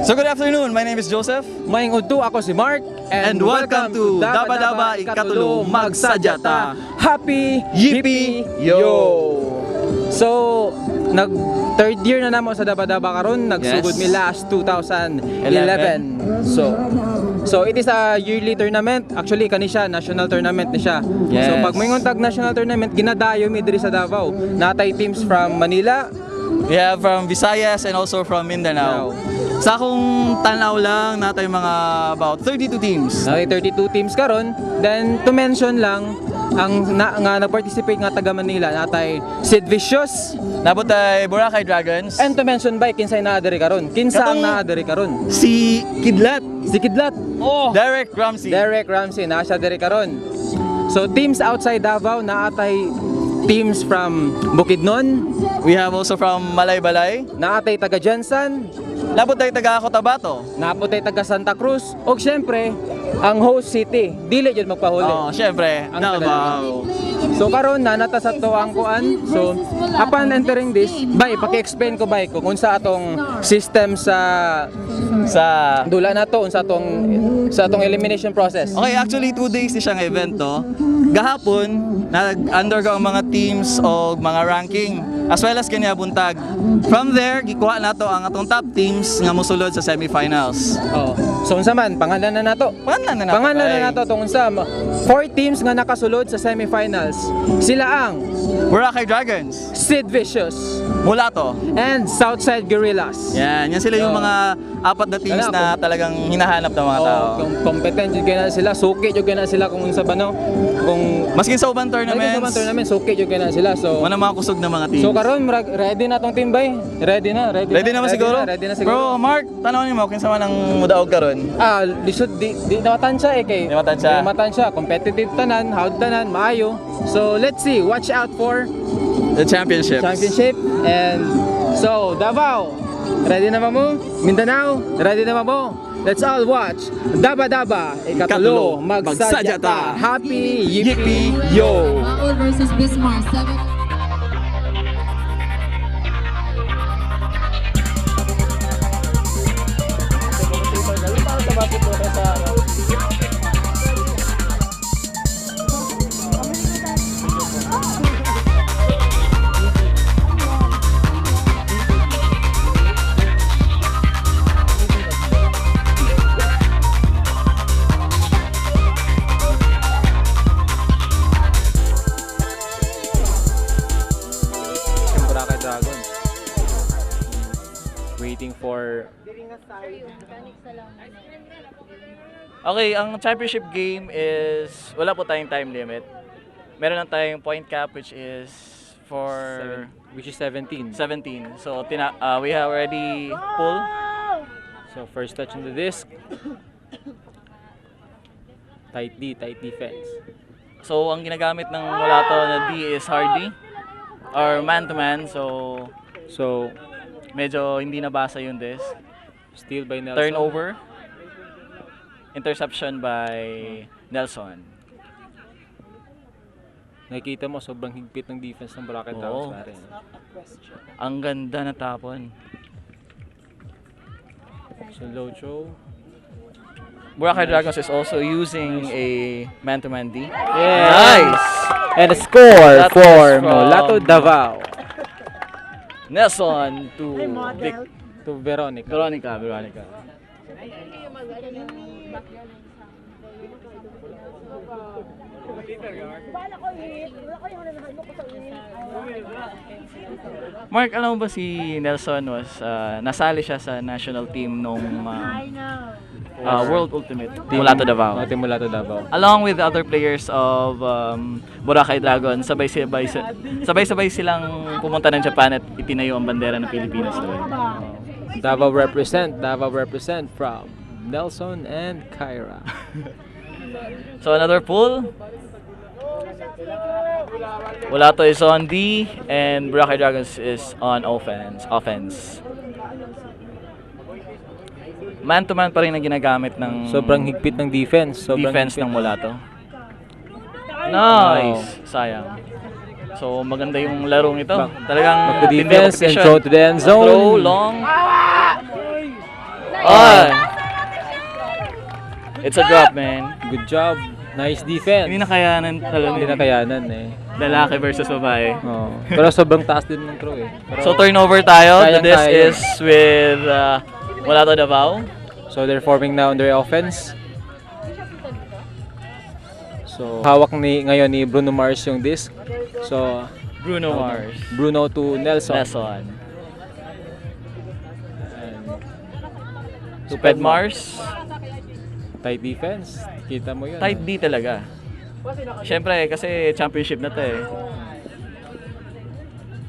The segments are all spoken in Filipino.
So good afternoon, my name is Joseph. Maing udto, ako si Mark. And welcome to Daba Daba Ikatulo Magsadyata. Happy Yippee Yo! So, nag third year na namo sa Daba Daba karon, nagsugod Yes. mi last 2011. So it is a yearly tournament. Actually kani siya national tournament ni siya. Yes. So pag moingon tag national tournament, ginadayo mi diri sa Davao. Natay teams from Manila. We have from Visayas and also from Mindanao. Sa akong tanaw lang, natay mga about 32 teams. Natay 32 teams karon. Then to mention lang ang nga nag-participate nga taga Manila, natay Sid Vicious. Nabot ay Boracay Dragons. And to mention by kinsay naa diri karon. Kinsa ang Katong- naa diri karon? Si Kidlat. Si Kidlat. Oh. Derek Ramsey. Derek Ramsey naa siya diri karon. So teams outside Davao naatay teams from Bukidnon, We have also from Malaybalay. naatay taga Jensen, Nabot ay taga Cotabato. naapotay taga Santa Cruz, ug syempre ang host city dili jud magpahuli. Oh, syempre, Ang Davao. So karon nanata sa to ang kuan. So upon entering this, bay paki-explain ko bay kung unsa atong system sa Sa dula nato, unsa atong elimination process. Okay, actually 2 days di siyang event to. Gahapon, nag-undergo ang mga teams o mga ranking as well as kanya buntag. From there, gikuha nato ang atong top teams nga mosulod sa semifinals. Oh. So unsa man pangalan na nato? Pangalan na nato. Pangalan na ay nato tong unsa. 4 teams nga nakasulod sa semifinals. Sila ang Boracay Dragons, Sid Vicious Mulato. and Southside Guerrillas. Yan sila yung Oh. mga apat na teams Wala, na talagang hinahanap ng mga tao. Kung competent jud na sila, suki jud na sila kung unsa ba no. Kung Maski sa ubang tournaments, tournament, suki jud na sila. So wala mga kusog na mga teams. so karon ready na tong team bay? Ready na. Ready naman siguro? Ready na siguro. Bro, Mark, tanawin mo, kinsa man ang mudaog karon? Lisod di namatansya kay. Di matansya. Di namatansya, competitive tanan, hawd tanan, maayo. So let's see, watch out for The championships. championship. And so Davao, ready na ba mo? Mindanao, ready na ba mo? Let's all watch Daba Daba Ikatulo Magsadyata. Happy Yippee Yo! Baul versus Bismarck. 7. Boracay Dragons. Waiting for Okay, ang championship game is wala po tayong time limit. Meron lang tayong point cap which is for 17. 17. So we have already pull. So first touch on the disc. Tight defense. So ang ginagamit ng Mulato na D is Hardy or man to man. So medyo hindi nabasa yung disc. Steal by Nelson. Turnover. Interception by Nelson. Nakikita mo sobrang higpit ng defense ng Boracay Oo. Dragons pare. Ang ganda na tapon. So low throw. Boracay Dragons is also using a man-to-man D. Yeah. Nice! And a score That for was from- Mulato Davao Nelson to Vic. to Veronica. Veronica. Mark, alam mo ba si Nelson was nasali siya sa national team nung World Ultimate Mulato Davao. Team Mulato Davao. Along with the other players of Boracay Dragons, sabay-sabay silang pumunta ng Japan at itinayo ang bandera ng Pilipinas doon. Davao represent from Nelson and Kyra. So another pull. Mulato is on D and Boracay Dragons is on offense. Man-to-man pa rin ang ginagamit ng Sobrang higpit ng defense. defense ng Mulato. Nice! Sayang. So maganda yung larong ito. Talagang Back to tindi defense and competition. throw to the end zone. Throw long. Oh! It's a drop, man. Good job. Nice defense. Hindi na kayanan talaga. Hindi na kayanan eh. Lalaki versus babae. Oh. Pero sobrang taas din ng throw eh. Pero, So turnover tayo. Sayang This tayo. is with Mulato Davao. so they're forming now on their offense. So hawak ngayon ni Bruno Mars yung disc. So Bruno Mars. Bruno to Nelson. Nelson. And To Ped Mars. tight defense. Kita mo yun. Type D talaga. Siyempre, kasi championship na to eh.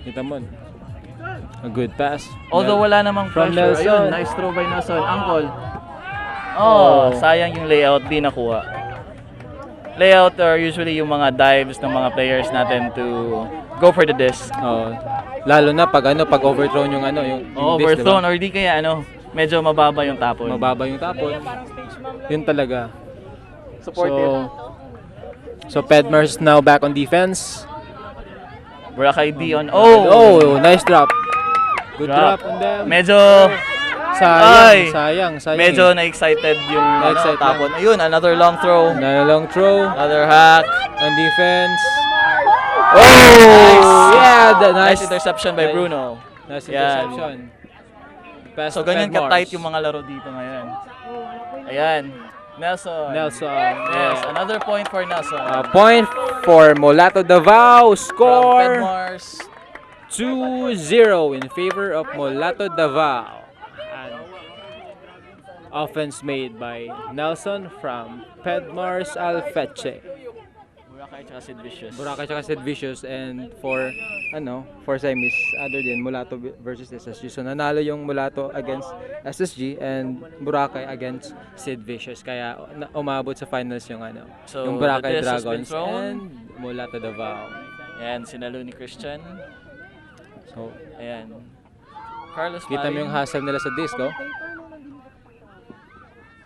Kita mo. A good pass. Although wala namang From pressure. Nelson. Ayun, nice throw by Nelson. Ankle. Oh, sayang yung layout. Di nakuha. Layout are usually yung mga dives ng mga players natin to go for the disc. Oh. Lalo na pag overthrown yung yung disc, Overthrown diba? or di kaya medyo mababa yung tapon. Mababa yung tapon. Yun talaga. Supportive. So Pedmars now back on defense. Boracay D on. Oh, nice drop. Good Drop. drop on them. Medyo Sayang. medyo na-excited yung Na-excite tapon. Ayun, another long throw. Na long throw Another hack. on defense. Nice. Yeah, Nice nice. interception by Nice. Bruno. Nice Yan. interception. Pass So to ganyan Pedmars. ka-tight yung mga laro dito ngayon. Ayan. Nelson. Yes, another point for Nelson. Point for Mulato Davao. From Score Pedmars. 2-0 in favor of Mulato Davao. And offense made by Nelson from Pedmars Alfeche. Boracay tsaka Sid Vicious. Boracay tsaka Sid Vicious, and for semis other din Mulato versus SSG. So nanalo yung Mulato against SSG and Boracay against Sid Vicious. Kaya umabot sa finals yung So, yung the Boracay disc has been Dragons thrown. and Mulato Davao. Ayan, sinalo ni Christian. So Ayan. Carlos kita mo yung Marin. hustle nila sa disc, oh.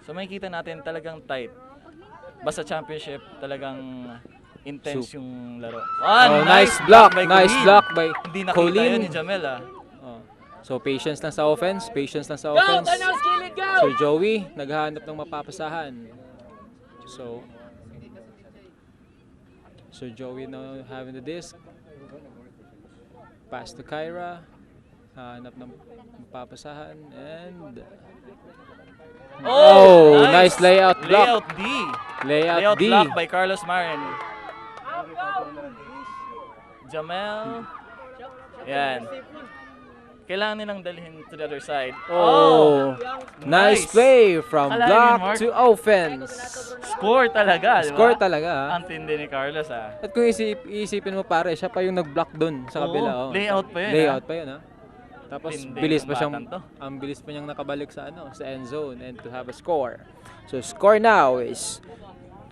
So makikita natin talagang tight. Basta championship, talagang intense yung laro. Oh, nice block. by Nice Colleen. block by Hindi nakita Colleen. yun ni Jamel ah. Oh. So patience lang sa offense, So Joey naghahanap ng mapapasahan. So Joey now having the disc. Pass to Kyra. Hanap ng mapapasahan and nice layout block. Layout D. Layout D. block by Carlos Marin. Jamel. Yan. Kailangan nilang dalhin to the other side. Oh, nice play from Akalain block ni Mark. to offense. Score talaga, di ba? Score talaga. Ang tindi ni Carlos ah. At kung isipin mo pare, siya pa yung nag-block doon sa kabila. Oo, Oh. layout pa yun, Layout pa yun, ha? Tapos Tindi bilis ng pa siyang batang to. ang bilis pa niyang nakabalik sa sa end zone and to have a score. So score now is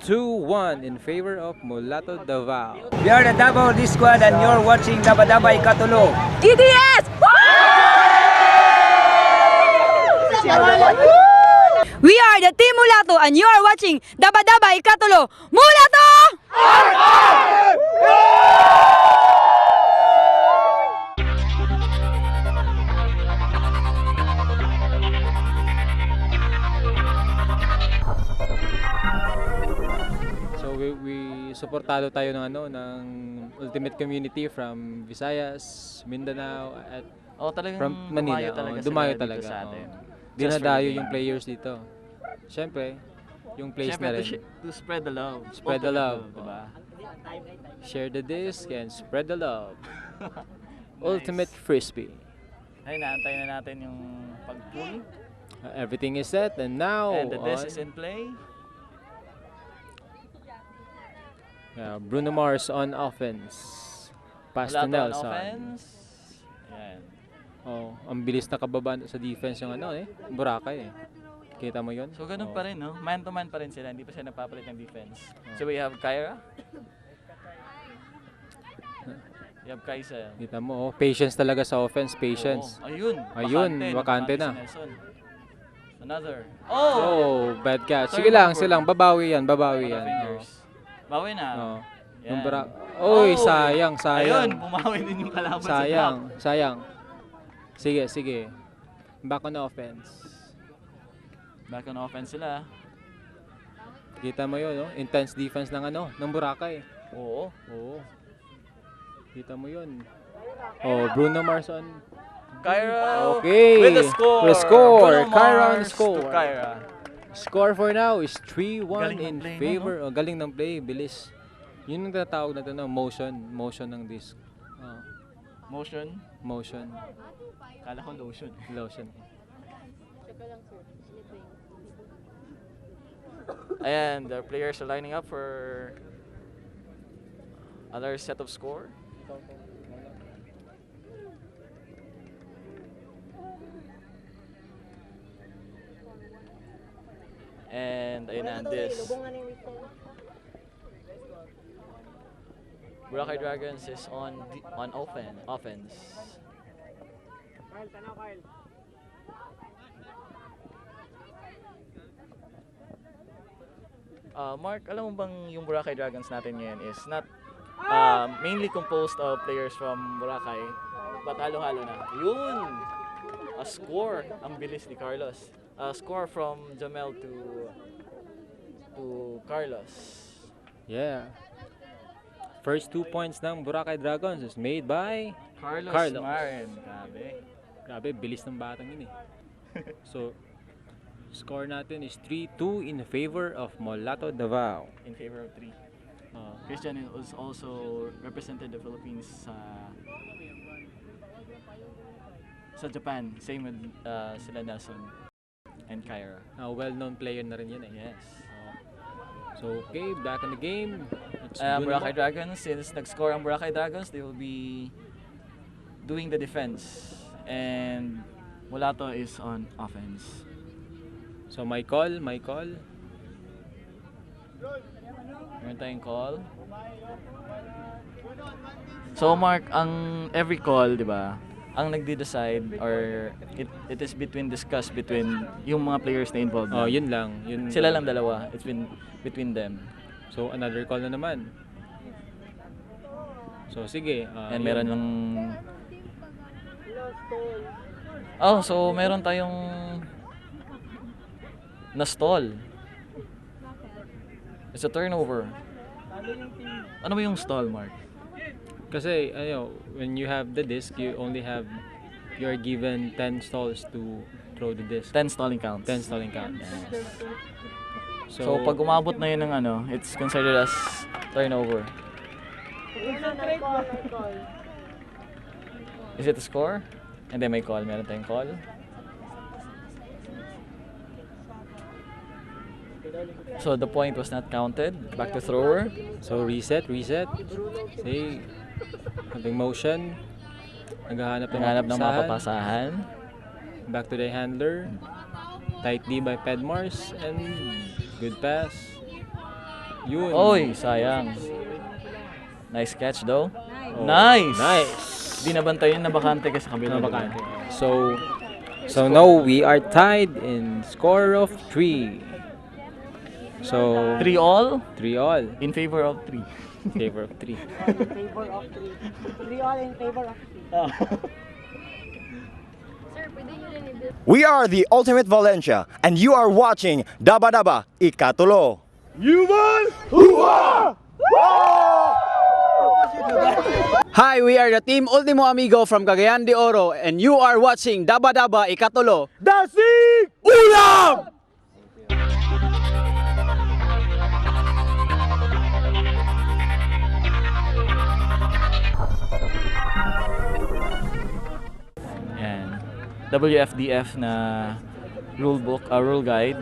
2-1 in favor of Mulato Davao. We are the Davao Disc Squad and you're watching Daba Daba Ikatulo. DDS! We are the Team Mulato and you are watching Daba Daba Ikatulo. Mulato! So we suportado tayo ng ng Ultimate Community from Visayas, Mindanao at Talagang from Manila. dumayo Dumayo talaga sila talaga. dito sa atin. Dinadayo Just for the yung game. players dito. Siyempre, yung place Siyempre, na rin. to spread the love. Spread the love. Diba? Share the disc and spread the love. Ultimate Frisbee. Ay, naantay na natin yung pag-pull. Everything is set and now And the disc is in play. Bruno Mars on offense. Pass to Mulato on Nelson. offense. Ayan. Oh, ang bilis na kababa sa defense yung Boracay eh. Kita mo yun? So, ganun pa rin, no? Man to man pa rin sila. Hindi pa sila napapalit ng defense. So, we have Kyra. We have Kaisa. Kita mo, patience talaga sa offense, patience. Oo. Ayun. Ayun, bakante na. Si Nelson. Another. Oh, bad catch. Sorry, Sige lang, Marco. silang. Babawi yan. Fingers. Bawi na. Oh. Yan. Yung Oy, Oh! sayang. Ayun, bumawi din yung kalaban sa drop. Sayang. Sige. Back on offense. Back on offense sila. Kita mo yun, no? Intense defense ng ng Boracay. Oo. Oo. Kita mo yun. Oh, Bruno Mars on. Kyra Okay. with the score. With the score. Bruno Kyra on the Mars score. to Kyra. Score for now is 3-1 Galing ng in play, favor. Oh, galing ng play, bilis. Yun ang tatawag natin ng motion ng disc. Motion. Motion. Kala ko lotion. Lotion. Ayan, the players are lining up for another set of score. And ayun na, this. Boracay Dragons is on offense. Mark, alam mo bang yung Boracay Dragons natin ngayon is not mainly composed of players from Boracay, but halo-halo na. Yun! A score! Ang bilis ni Carlos. A score from Jamel to Carlos. Yeah. First 2 points ng Boracay Dragons is made by Carlos. Marin. Grabe. Grabe, bilis ng batang yun eh. So, score natin is 3-2 in favor of Molato Davao. In favor of 3. Christian was also represented the Philippines sa Japan. Same with sila Nelson and Kyra. Well-known player na rin yun eh. Yes. So, okay, back in the game. It's Boracay Dragons, since nag-score ang Boracay Dragons, they will be doing the defense. And Molato is on offense. So, my call. Meron tayong call. So Mark, ang every call, di ba, ang nagde-decide or it is discussed between yung mga players na involved. Oh, yun lang. Sila lang dalawa. It's between them. So, another call na naman. So, sige. And meron lang... Oh, so meron tayong na-stall. It's a turnover. Ano ba yung stall, Mark? Kasi, when you have the disc, you are given 10 stalls to throw the disc. 10 stalling counts. 10 stalling counts. So, pag umabot na yun ng it's considered as turnover. Is it a score? And then may call. Meron tayong call. So, the point was not counted. Back to thrower. So, reset. Say, having motion. Naghahanap ng mapapasahan. Back to the handler. Tight D by Pedmars. And good pass. Yun. Oy, sayang. Nice catch though. Nice! Di nabantayan na bakante kasi sa kabila. Bakante. So now we are tied in score of 3. So 3 all? 3 all. In favor of 3. Favor of 3. In favor of 3. 3 all in favor of 3. We are the Ultimate Valencia, and you are watching Daba Daba Ikatulo. Hi, we are the Team Ultimo Amigo from Cagayan de Oro, and you are watching Daba Daba Ikatulo. Dasig Ulam! Yan. WFDF na rule guide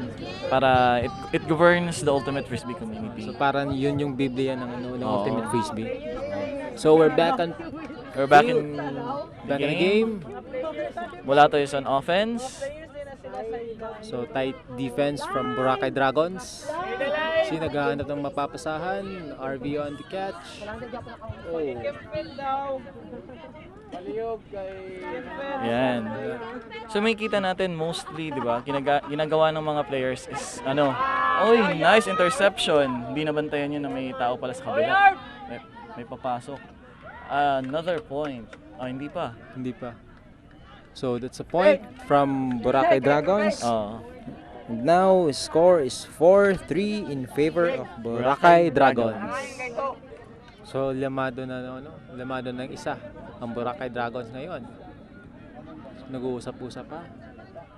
para it governs the Ultimate Frisbee community. So parang yun yung Biblia ng Ultimate Frisbee. So we're back in the game. Molato is on offense. So tight defense from Boracay Dragons. Si naghahanap ng mapapasahan. RV on the catch. Yan. So may kita natin mostly, 'di ba? Ginagawa ng mga players is nice interception. Hindi nabantayan yun na may tao pala sa kabila. May papasok. Another point. Hindi pa. So that's a point from Boracay Dragons. And now, score is 4-3 in favor of Boracay Dragons. So, lamado na, lamado ng isa ang Boracay Dragons ngayon. Nag-uusap-usap pa.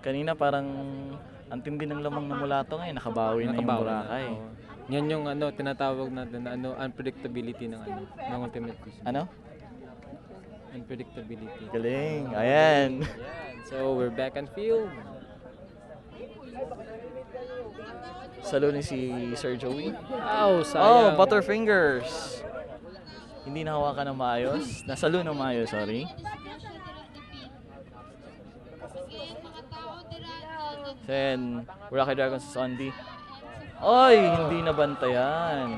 Kanina parang ang tindi ng lamang na Mulato ngayon, nakabawi na yung Boracay. Oo. Yan yung tinatawag natin na unpredictability ng Ultimate Fish. Ano? Unpredictability. Galing. Ayan. So, we're back on field. Salo ni si Sir Joey. Oh, Oh, sayang. Butterfingers. Hindi nahawakan ng maayos. Nasalo ng maayos, sorry. Then, Boracay Dragons is on D. Ay, hindi nabantayan.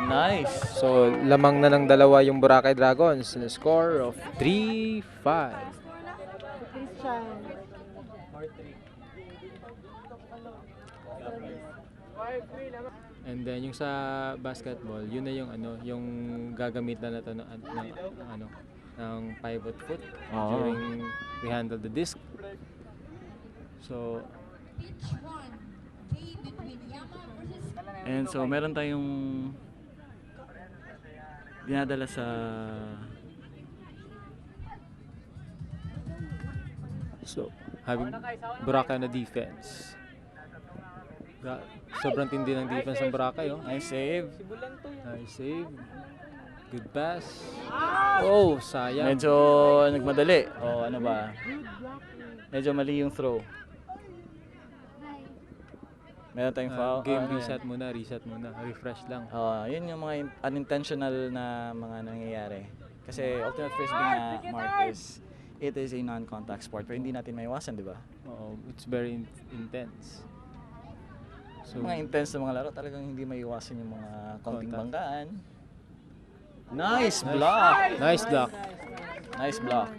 Nice. So, lamang na ng dalawa yung Boracay Dragons. A score of 3-5. Christian. And then yung sa basketball, yun na yung yung gagamitan na to ng pivot foot Oo. during we handle the disc. So, And so, meron tayong dinadala sa having Boracay na defense. Sobrang tindi ng defense ng Boracay, oh. nice save. Nice save. Good pass. Oh, sayang. Medyo nagmadali. O ano ba? Medyo mali yung throw. Meron tayong foul. Game Ano reset muna, refresh lang. yun yung mga unintentional na mga nangyayari. Kasi ultimate frisbee nga, Mark, it is a non-contact sport. Pero hindi natin maiwasan, di ba? Oo, it's very intense. So, Mga intense na mga laro, talagang hindi maiwasan yung mga konting Contact. banggaan. Nice block! nice block. Nice block.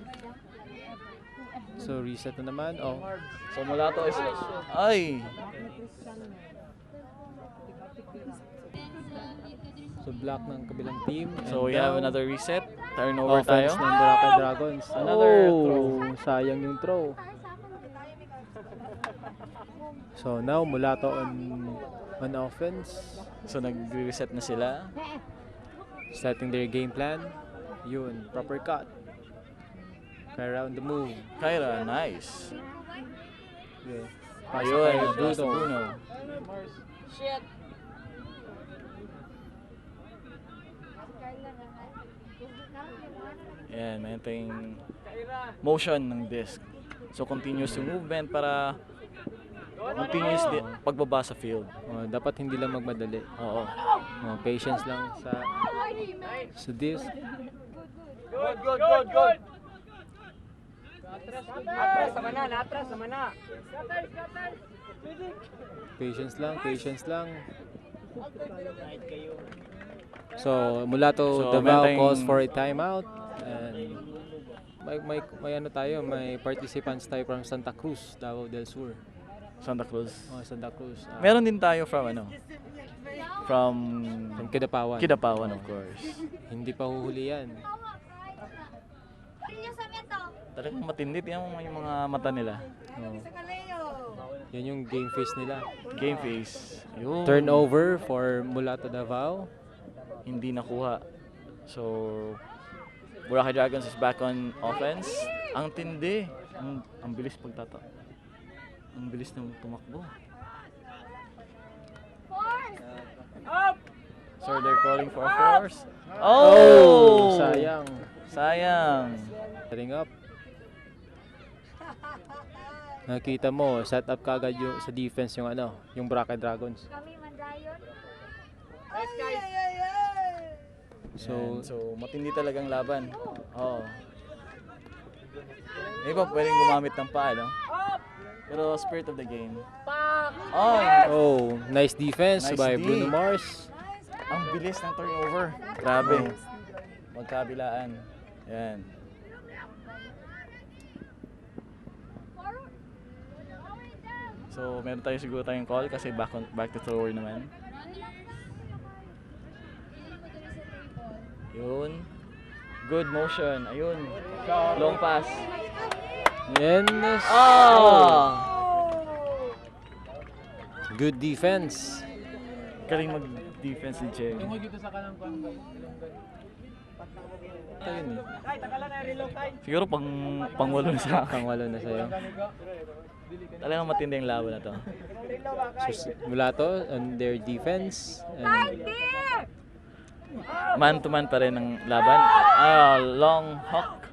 So, reset na naman. Oh, So mula to is... Ay! so block ng kabilang team. So we And have now, another reset. Turnover tayo. offense ng Boracay Dragons. Another throw. Sayang yung throw. So now Mulato on offense, So nag-reset na sila. setting their game plan. Yun, proper cut. Around the move. Kyra, nice. Yeah. Ayun, pass to Bruno. Ayan, may tayong motion ng disc. So continuous yung movement para continuous pagbaba sa field. Dapat hindi lang magmadali. Oo. Patience lang sa disc. Patience lang. So, Mulato So, Davao may calls tayong- for a timeout, and may participants tayo from Santa Cruz, Davao del Sur. Santa Cruz. Santa Cruz. Meron din tayo from From From Kidapawan. Kidapawan, of course. Hindi pa huhuli yan. Talagang matindi yung mga mata nila. Yan yung game face nila. Game face. Yun. Turnover for Mulato Davao. Hindi nakuha. So, Boracay Dragons is back on offense. Ang tindi. Ang bilis pagtata. Ang bilis ng tumakbo. So, they're calling for a force. Oh! Sayang. Sayang. Setting up. Nakita mo, set up kagad yung sa defense yung Boracay Dragons. So matindi talagang laban. Oo. Iba pwedeng gumamit ng paa, no? Pero spirit of the game. Oh, nice defense Nice by D. Bruno Mars. Ang bilis ng turnover. Grabe. Magkabilaan. Yan. So, meron tayo siguro tayong call kasi back to thrower naman. Yun. Good motion. Ayun. Long pass. Yan. Oh! Good defense. Galing mag-defense ni Cheng. Ayun eh. Siguro pang-walo na sa akin. Pangwalo na sa'yo. Talagang matindi yung laban na to. So, mula to, on their defense. And Man to man pa rin ang laban. Long hawk.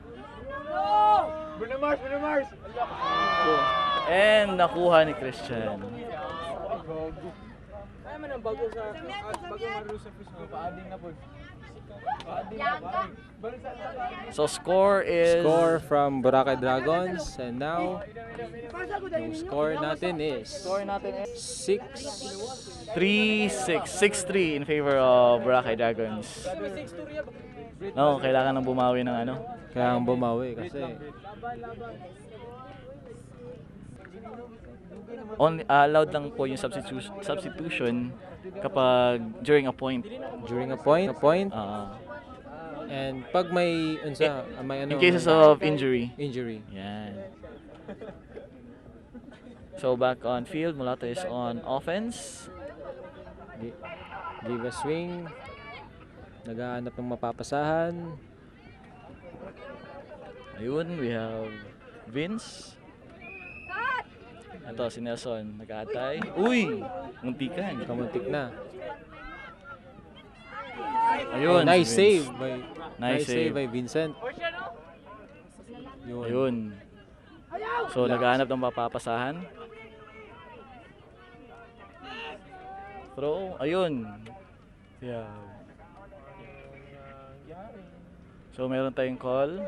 And nakuha ni Christian. So score is score from Boracay Dragons. And now, yung score natin is 6. 3-6, 6-3 in favor of Boracay Dragons. No, kailangan nang bumawi ng ano. Kaya ang bumawi kasi Only allowed lang po yung substitution kapag during a point. during a point. Ah, And pag may may in cases of injury. injury. Yan. So back on field, Mulato is on offense. Give a swing. Naghahanap ng mapapasahan. Ayun, we have Vince. Ito, si Nelson, nag-aatay. Uy! Muntikan. Kamuntik na. Ayun, Nice si save Vince. by Nice save. by Vincent. Yun. Ayun. So, naghahanap ng mapapasahan. Throw. Ayun. Yeah. So, meron tayong call.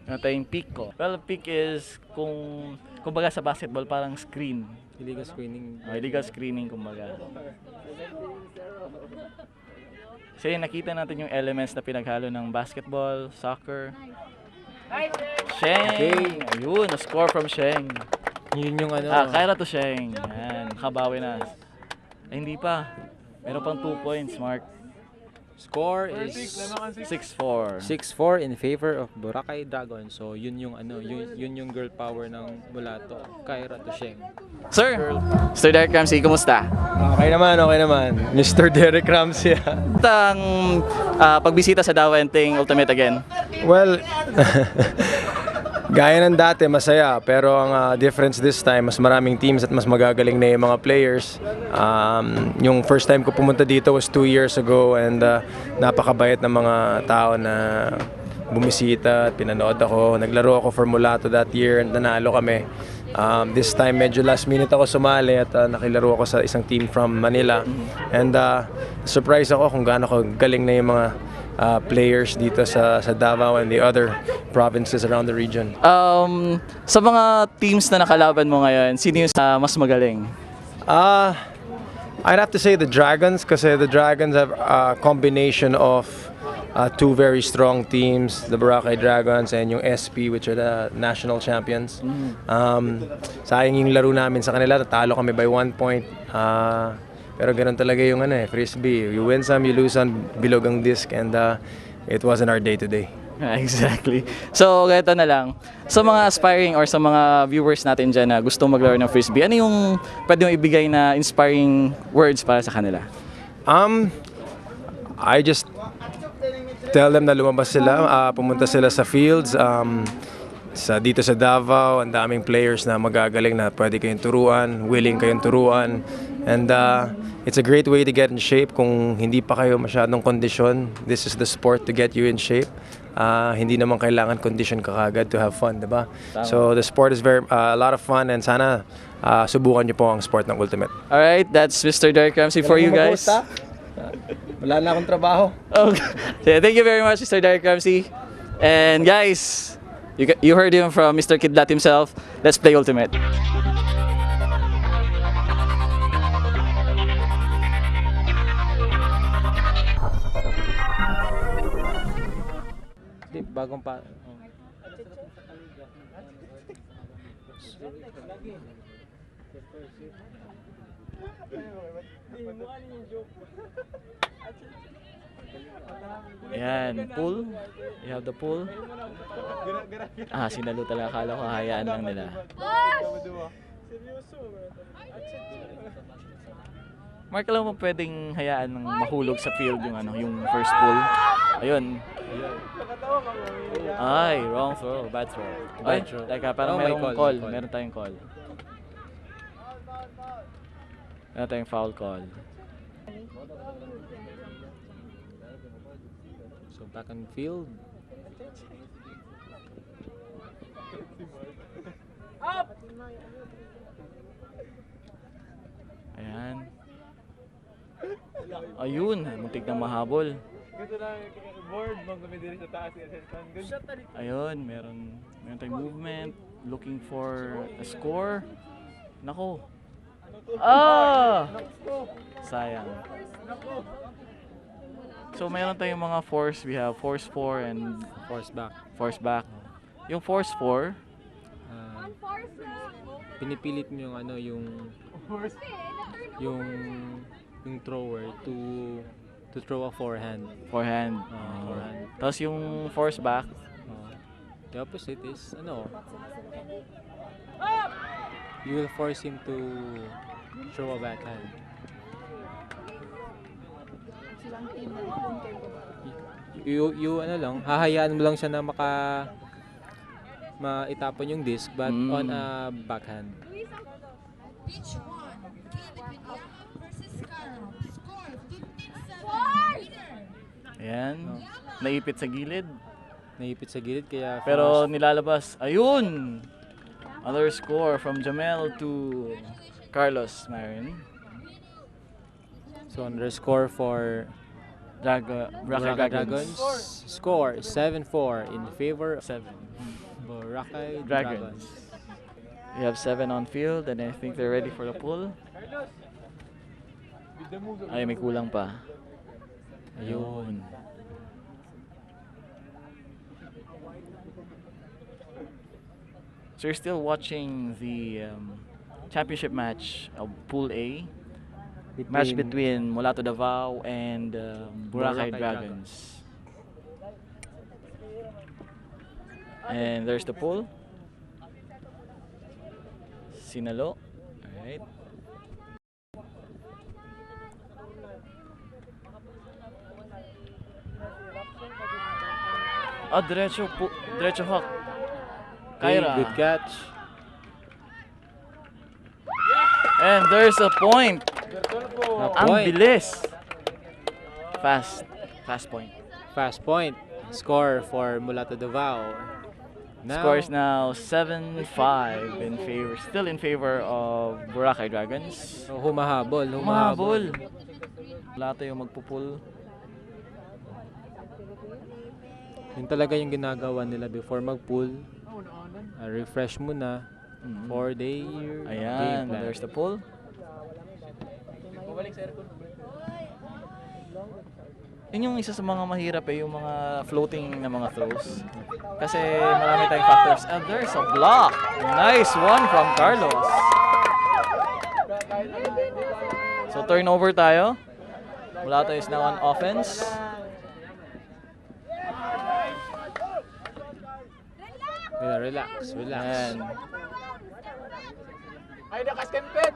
Meron tayong pick ko. Well, pick is kumbaga sa basketball parang screen. Illegal screening. Illegal screening kumbaga. Kasi nakita natin yung elements na pinaghalo ng basketball, soccer. Sheng! Ayun, na-score from Sheng. Yun yung ano. Kaira to Sheng. Yan, nakabawi na. Ay, hindi pa. Meron pang 2 points, Mark. Score is 6-4. 6-4 in favor of Boracay Dragons. So yun yung yun yung girl power ng Mulato. Kaira Tusheng. Sir, Mr. Derek Ramsey, kumusta? Okay naman. Mr. Derek Ramsey. Ang pagbisita sa Davao Enteng Ultimate again. Well, gaya ng dati, masaya. Pero ang difference this time, mas maraming teams at mas magagaling na yung mga players. Yung first time ko pumunta dito was 2 years ago and napakabait ng mga tao na bumisita at pinanood ako. Naglaro ako for Mulato that year and nanalo kami. This time medyo last minute ako sumali at nakilaro ako sa isang team from Manila. And surprise ako kung gaano galing na yung mga players dito sa Davao and the other provinces around the region. Sa mga teams na nakalaban mo ngayon, sino yung mas magaling? I'd have to say the Dragons kasi the Dragons have a combination of 2 very strong teams, the Boracay Dragons and yung SP which are the national champions. Sayang yung laro namin sa kanila, natalo kami by 1 point. Pero ganun talaga yung frisbee. You win some, you lose some, bilog ang disc and it wasn't our day today. Exactly. So, ganito na lang. Sa mga aspiring or sa mga viewers natin dyan na gusto maglaro ng frisbee, ano yung pwede mong ibigay na inspiring words para sa kanila? I just tell them na lumabas sila, pumunta sila sa fields. Dito sa Davao, ang daming players na magagaling na pwede kayong turuan, willing kayong turuan. And it's a great way to get in shape kung hindi pa kayo masyadong kondisyon. This is the sport to get you in shape. Hindi naman kailangan condition ka kagad to have fun, diba? So the sport is very a lot of fun and sana subukan niyo po ang sport ng Ultimate. Alright, that's Mr. Derek Ramsey for you guys. Wala na akong trabaho. Okay. Thank you very much, Mr. Derek Ramsey. And guys, you heard him from Mr. Kidlat himself. Let's play Ultimate. Bagong pa. Ayan, pool. You have the pool. Sinalo talaga. Akala ko hayaan lang nila. Mark, alam mo pwedeng hayaan ng mahulog sa field yung yung first pull. Ayun. Ay, wrong throw, bad throw. Ay, Bad throw. teka, parang Oh, may merong call, call. may call. Meron tayong call. Meron tayong foul call. So back on field. Ayan. Ayun, muntik na mahabol. Ayun, meron tayong movement, looking for a score. Nako. Ah! Sayang. So meron tayong mga force, we have force 4 and Force back. force back. Yung force 4, Pinipilit mo yung yung thrower to throw a forehand. forehand. Forehand. Tapos yung force back, The opposite is you will force him to throw a backhand. You hahayaan mo lang siya na maitapon yung disc but on a backhand. Pitch 1, Caleb Villaman versus Carl. Score 15-7. Winner. ayan, naipit sa gilid. Naipit sa gilid kaya Pero nilalabas. Ayun! Another score from Jamel to Carlos Marin. so underscore for Braga Boracay Dragons. Score 7-4 in favor of 7. Boracay Dragons. Dragons. We have 7 on field and I think they're ready for the pull. Ay, may kulang pa. Ayun. So you're still watching the championship match of Pool A. Match between Mulato Davao and Boracay Boracay Dragons. And there's the pull. Sinalo. Alright. Ah, diretso hawk. Kyra. Good catch. And there's a point. Ang Point. bilis. Fast point. Fast point. Score for Mulato Davao. Score is now 7-5 still in favor of Boracay Dragons. So, humahabol. Wala tayong magpupul. Yun talaga yung ginagawa nila before mag-pull. Refresh muna for their game Ayan, plan. there's the pull. Yun yung isa sa mga mahirap yung mga floating na mga throws. Kasi marami tayong factors. And there's a block. Nice one from Carlos. So turnover tayo. Mulato is now on offense. Relax. And Ay, nakaskempet!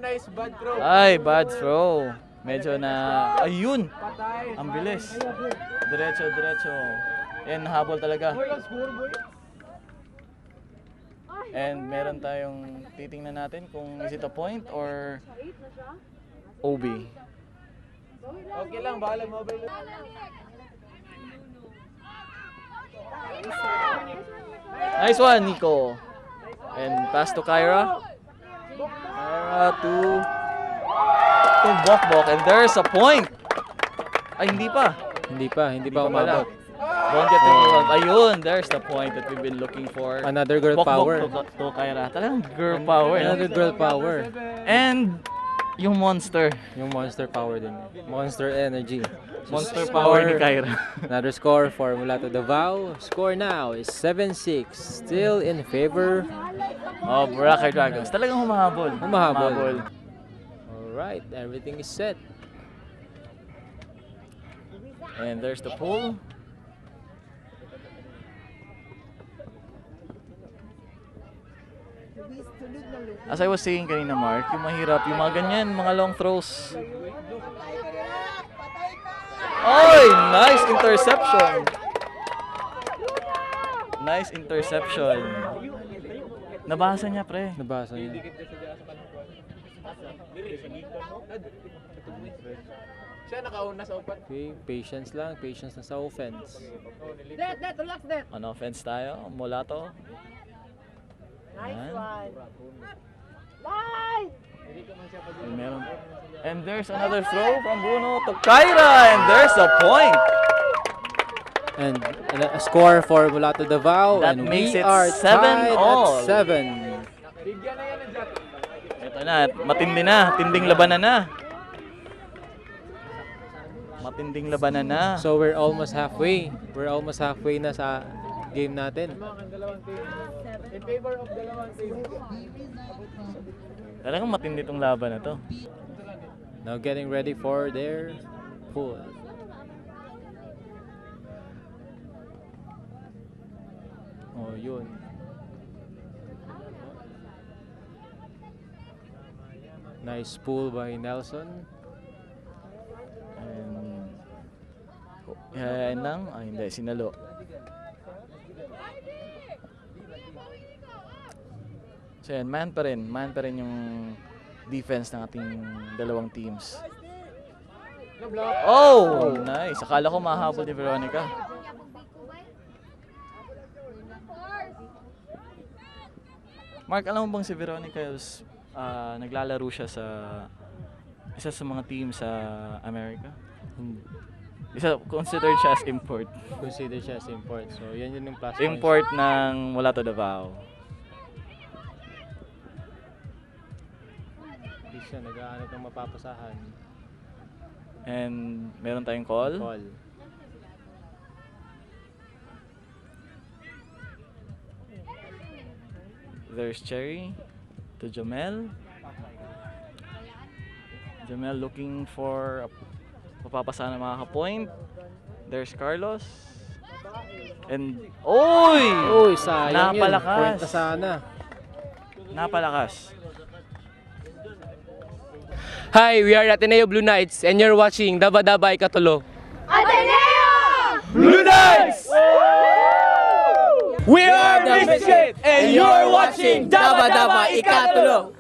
Nice bad throw. ay, bad throw. Medyo na, ayun. Ang bilis. Diretso. Yan, habol talaga. And meron tayong titingnan natin kung is it a point or OB. Okay lang, bahala mo. Nice one, Nico. And pass to Kyra. Kyra to Bokbok. And there's a point. Ay, hindi pa. Hindi pa Wala. umabot. Don't get me wrong. Ayun, there's the point that we've been looking for. Another girl power. To Kyra. Talagang girl power. no? Another girl power. And yung monster. Yung monster power din. Monster energy. Monster Score- power ni Kyra. Another score for Mulato Davao. Score now is 7-6. Still in favor. Oh, Boracay Dragons. Talagang humahabol. Humahabol. Alright, everything is set. And there's the pull. As I was saying kanina, Mark, yung mahirap, yung mga ganyan, mga long throws. Oy! Nice interception! Nice interception. Nabasa niya, pre. Nabasa niya. Okay, patience lang. Patience na sa offense. On offense tayo, Mulato. Nice Yan. one. Nice! And there's another throw from Bruno to Kyra, and there's a point. And a score for Mulato Davao. That and makes we it are 7 tied all. at 7. Ito na, matindi na, tinding labanan na. Matinding labanan na. So we're almost halfway. We're almost halfway na sa game natin. Talagang matindi tong laban na to. Now getting ready for their pool. Oh, yun. Nice pull by Nelson. And, yan lang. Ay, hindi, sinalo. So yan, man pa rin yung defense ng ating dalawang teams. Oh, nice. Akala ko mahabol ni Veronica. Mark, alam mo bang si Veronica naglalaro siya sa isa sa mga team sa America? Considered siya as import. Consider siya as import. So, yan yun yung plus Import ng Mulato Davao. Hindi siya nag-aanap ng mapapasahan. And meron tayong call. Call. There's Cherry to Jamel. Jamel looking for mapapasa na makaka-point. There's Carlos. And, oy! Uy, sayang yun. Napalakas. Point na sana. Napalakas. Hi, we are Ateneo Blue Knights and you're watching Daba Daba Ikatulo. Blue Knights! We are Misfit and you're watching Daba Daba Ikatulo.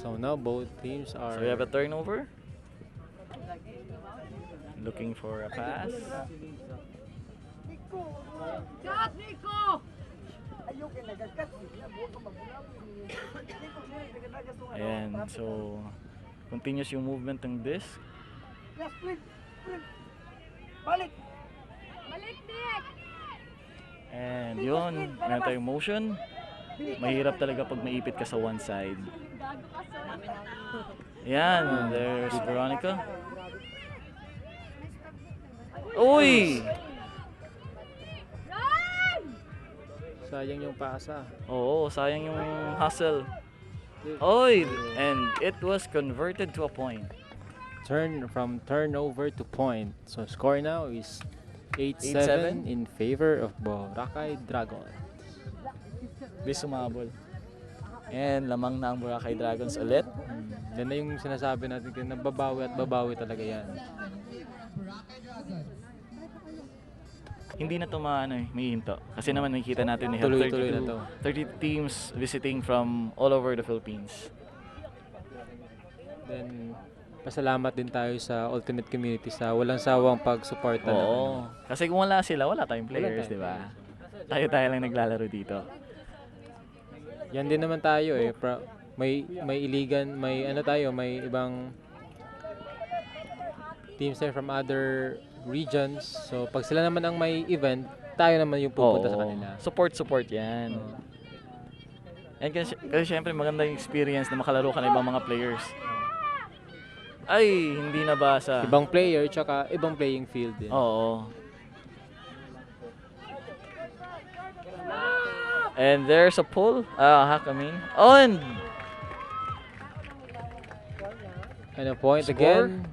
So now both teams are... So we have a turnover. Looking for a pass. Ayan, so continuous yung movement ng disc. Balik! And yun, meron tayong motion. Mahirap talaga pag maipit ka sa one side. Ayan, there's Veronica. Uy! Sayang yung pasa. Oo, sayang yung hustle. Oy! And it was converted to a point. From turnover to point. So score now is 8-7 8-7 in favor of Boracay Dragons. Di sumabol. And lamang na ang Boracay Dragons ulit. Yan na yung sinasabi natin na babawi at babawi talaga yan. Hindi na ito may hinto. Kasi naman nakikita natin we have Tuloy-tuloy na to. 30 teams visiting from all over the Philippines. Then pasalamat din tayo sa Ultimate Community sa walang sawang pag-suporta na. Oo. Kasi kung wala sila, wala tayong players, di ba? Tayo lang naglalaro dito. Yan din naman tayo eh. May iligan, may may ibang teams there from other regions. So pag sila naman ang may event, tayo naman yung pupunta sa kanila. Support yan. And kasi syempre maganda yung experience na makalaro ka ng ibang mga players. Ay, hindi nabasa. Ibang player, tsaka ibang playing field din. Oo. And there's a pull. Hack, I mean. Oh, and And a point Score? again.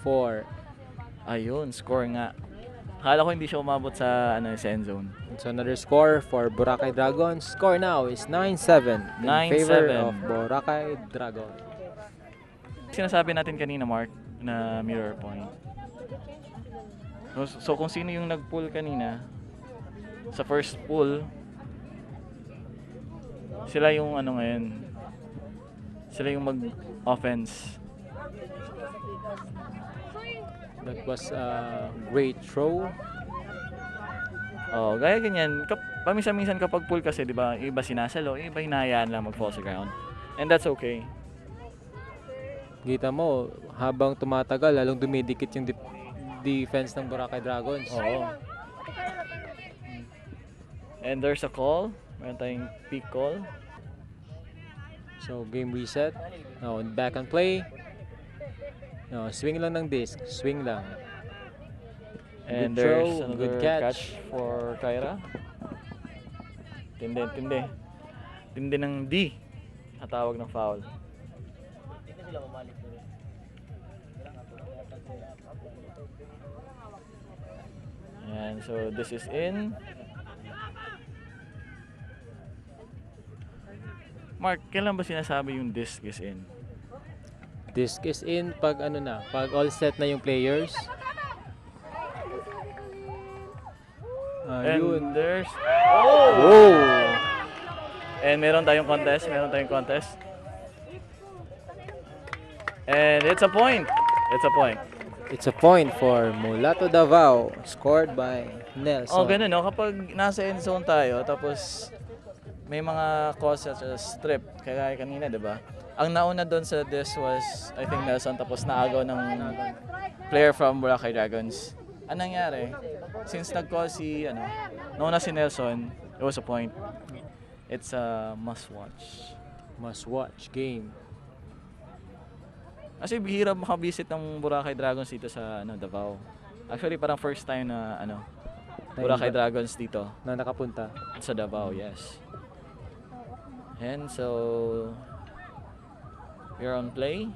4. Ayun, score nga. Akala ko hindi siya umabot sa sa end zone. So another score for Boracay Dragons. Score now is 9-7 in favor 9-7. of Boracay Dragons. Sinasabi natin kanina, Mark, na mirror point. So kung sino yung nag-pull kanina sa first pull, sila yung ngayon. Sila yung mag-offense. That was a great throw. Oh, gaya ganyan. Paminsan-minsan kapag pull kasi, 'di ba? Iba sinasalo, iba hinahayaan lang mag-fall sa ground. And that's okay. Kita mo, habang tumatagal, lalong dumidikit yung defense ng Boracay Dragons. Oo. And there's a call. Meron tayong peak call. So game reset. Now back and play. No, swing lang ng disc. Swing lang. And Good there's throw, another good catch. for Kyra. Tindi. Tindi ng D. Natawag ng foul. Ayan, so this is in. Mark, kailan ba sinasabi yung disc is in? Disc is in pag pag all set na yung players. Ayun. And there's... Oh! And meron tayong contest. And it's a point. It's a point for Mulato Davao, scored by Nelson. Oh, ganun, no? Kapag nasa end zone tayo, tapos may mga calls such as strip, kaya kanina, di ba? Ang nauna doon sa this was, I think, Nelson, tapos naagaw ng player from Boracay Dragons. Anong nangyari? Since nag-call nauna si Nelson, it was a point. It's a must-watch. Must-watch game. Kasi bihira makabisit ng Boracay Dragons dito sa Davao. Actually, parang first time na Boracay Dragons dito Na nakapunta. sa Davao, yes. And so we're on play.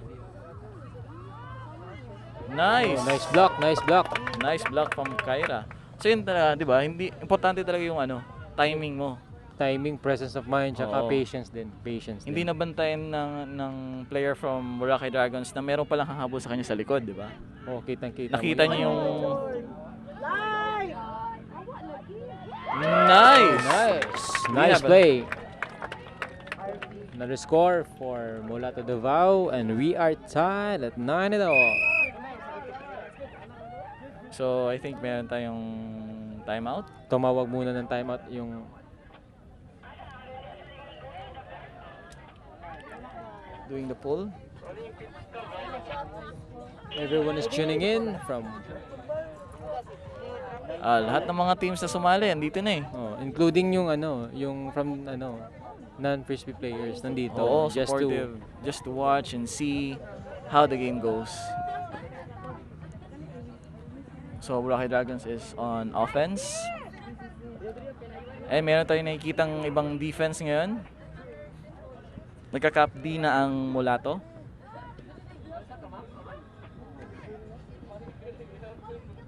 Nice. Oh, nice block, nice block. Nice block from Kyra. So yun talaga, 'di ba? Hindi importante talaga yung timing mo. Timing, presence of mind, tsaka Oo. patience din. Hindi nabantayan ng player from Boracay Dragons na meron palang hahabol sa kanya sa likod, 'di ba? Oh, kitang-kita. Nakita niyo yung Nice. Nice play. Another score for Mulato Davao, and we are tied at 9-all. So I think meron tayong timeout. Tumawag muna ng timeout yung Doing the pull. everyone is tuning in from Lahat ng mga teams na sumali, andito na eh. including yung yung from non-frisbee players nandito Oo, just supportive. Just to watch and see how the game goes. So Boracay Dragons is on offense. Eh, meron tayong nakikitang ibang defense ngayon. Nagka-cap D na ang Mulato.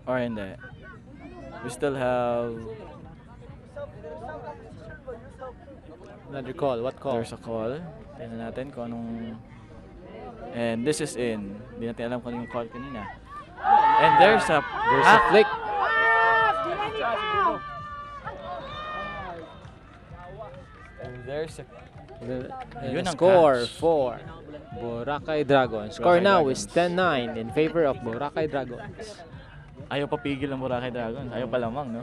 Or hindi. We still have... another call. What call? There's a call. Tingnan natin kung anong... And this is in. Hindi natin alam kung anong call kanina. And there's a flick. And there's a... And Yun the ang score catch. for Boracay Dragons. Score Boracay now Dragons. is 10-9 in favor of Boracay Dragons. Ayaw pa pigil ang Boracay Dragons. Ayaw pa lamang, no?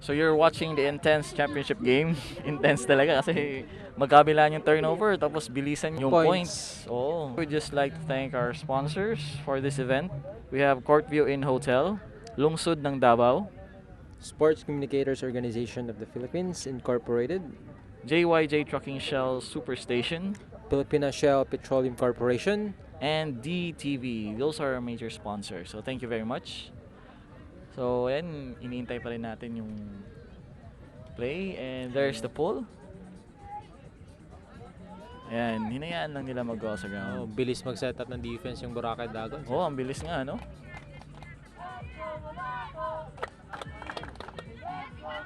So you're watching the intense championship game. Intense talaga kasi magkabilaan yung turnover tapos bilisan yung points. Oh. We'd just like to thank our sponsors for this event. We have Courtview Inn Hotel, Lungsod ng Davao, Sports Communicators Organization of the Philippines Incorporated, JYJ Trucking Shell Superstation, Filipina Shell Petroleum Corporation, and DTV. Those are our major sponsors. So thank you very much. So ayan, iniintay pa rin natin yung play and there's the pull. Ayan, hinayaan lang nila mag-go sa ground. Bilis mag-set up ng defense yung Boracay Dragons. Oh, ang bilis nga, no?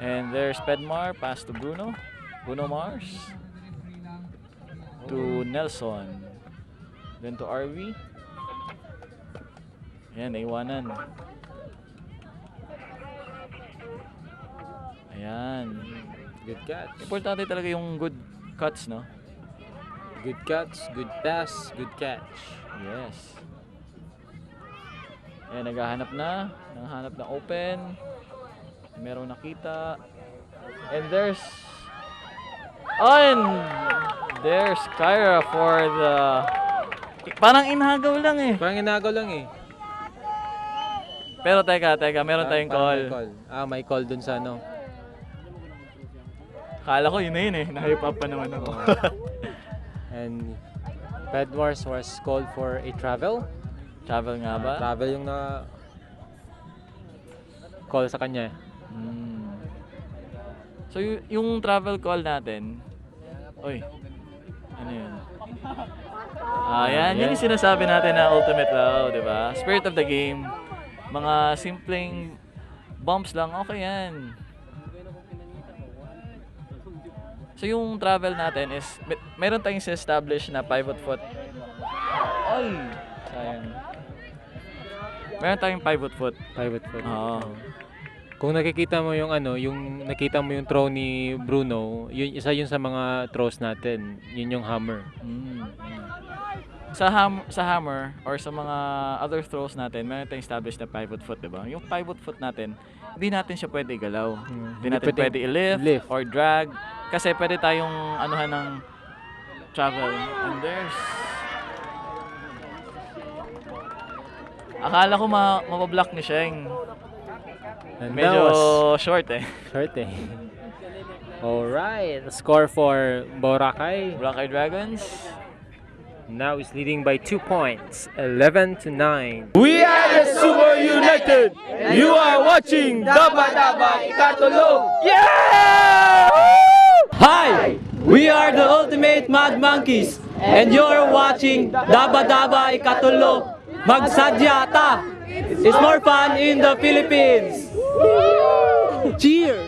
And there's Pedmar, pass to Bruno. Bruno Mars. To Nelson. Then to RV. Ayan, naiwanan. Ayan. Good catch. Importante talaga yung good cuts, no? Good catch, good pass, good catch. Yes. Ayan, naghahanap na. Naghahanap na open. Merong nakita. And there's Kyra for the... Parang inagaw lang eh. Parang inagaw lang eh. Pero teka, meron tayong call. May call dun sa ano. Kala ko yun na yun eh. Na-hype up pa naman ako. And Pedmars was called for a travel. Travel nga ba? Travel yung na call sa kanya. So yung travel call natin, ano yun? Yan yung sinasabi natin na ultimate law, di ba? Spirit of the game. Mga simpleng bumps lang, okay yan. So yung travel natin is, meron tayong establish na pivot foot. Sayang. Meron tayong pivot foot. Pivot foot. Oo. Kung nakikita mo yung nakita mo yung throw ni Bruno, yun isa yun sa mga throws natin. Yun yung hammer. Sa hammer or sa mga other throws natin, meron tayong established na pivot foot, diba? Yung pivot foot natin, hindi natin siya pwede igalaw. Hindi natin pwede i-lift or drag. Kasi pwede tayong anuhan ng travel. And there's... Akala ko mabablock ni Sheng. And Medyo short eh. Short eh. Alright, score for Boracay. Boracay Dragons. Now is leading by 2 points, 11-9. We are the Super United! You are watching Daba Daba Ikatulo! Yeah! Hi! We are the Ultimate Mad Monkeys and you're watching Daba Daba Ikatulo! Magsadya ta! It's more fun in the Philippines! Cheers!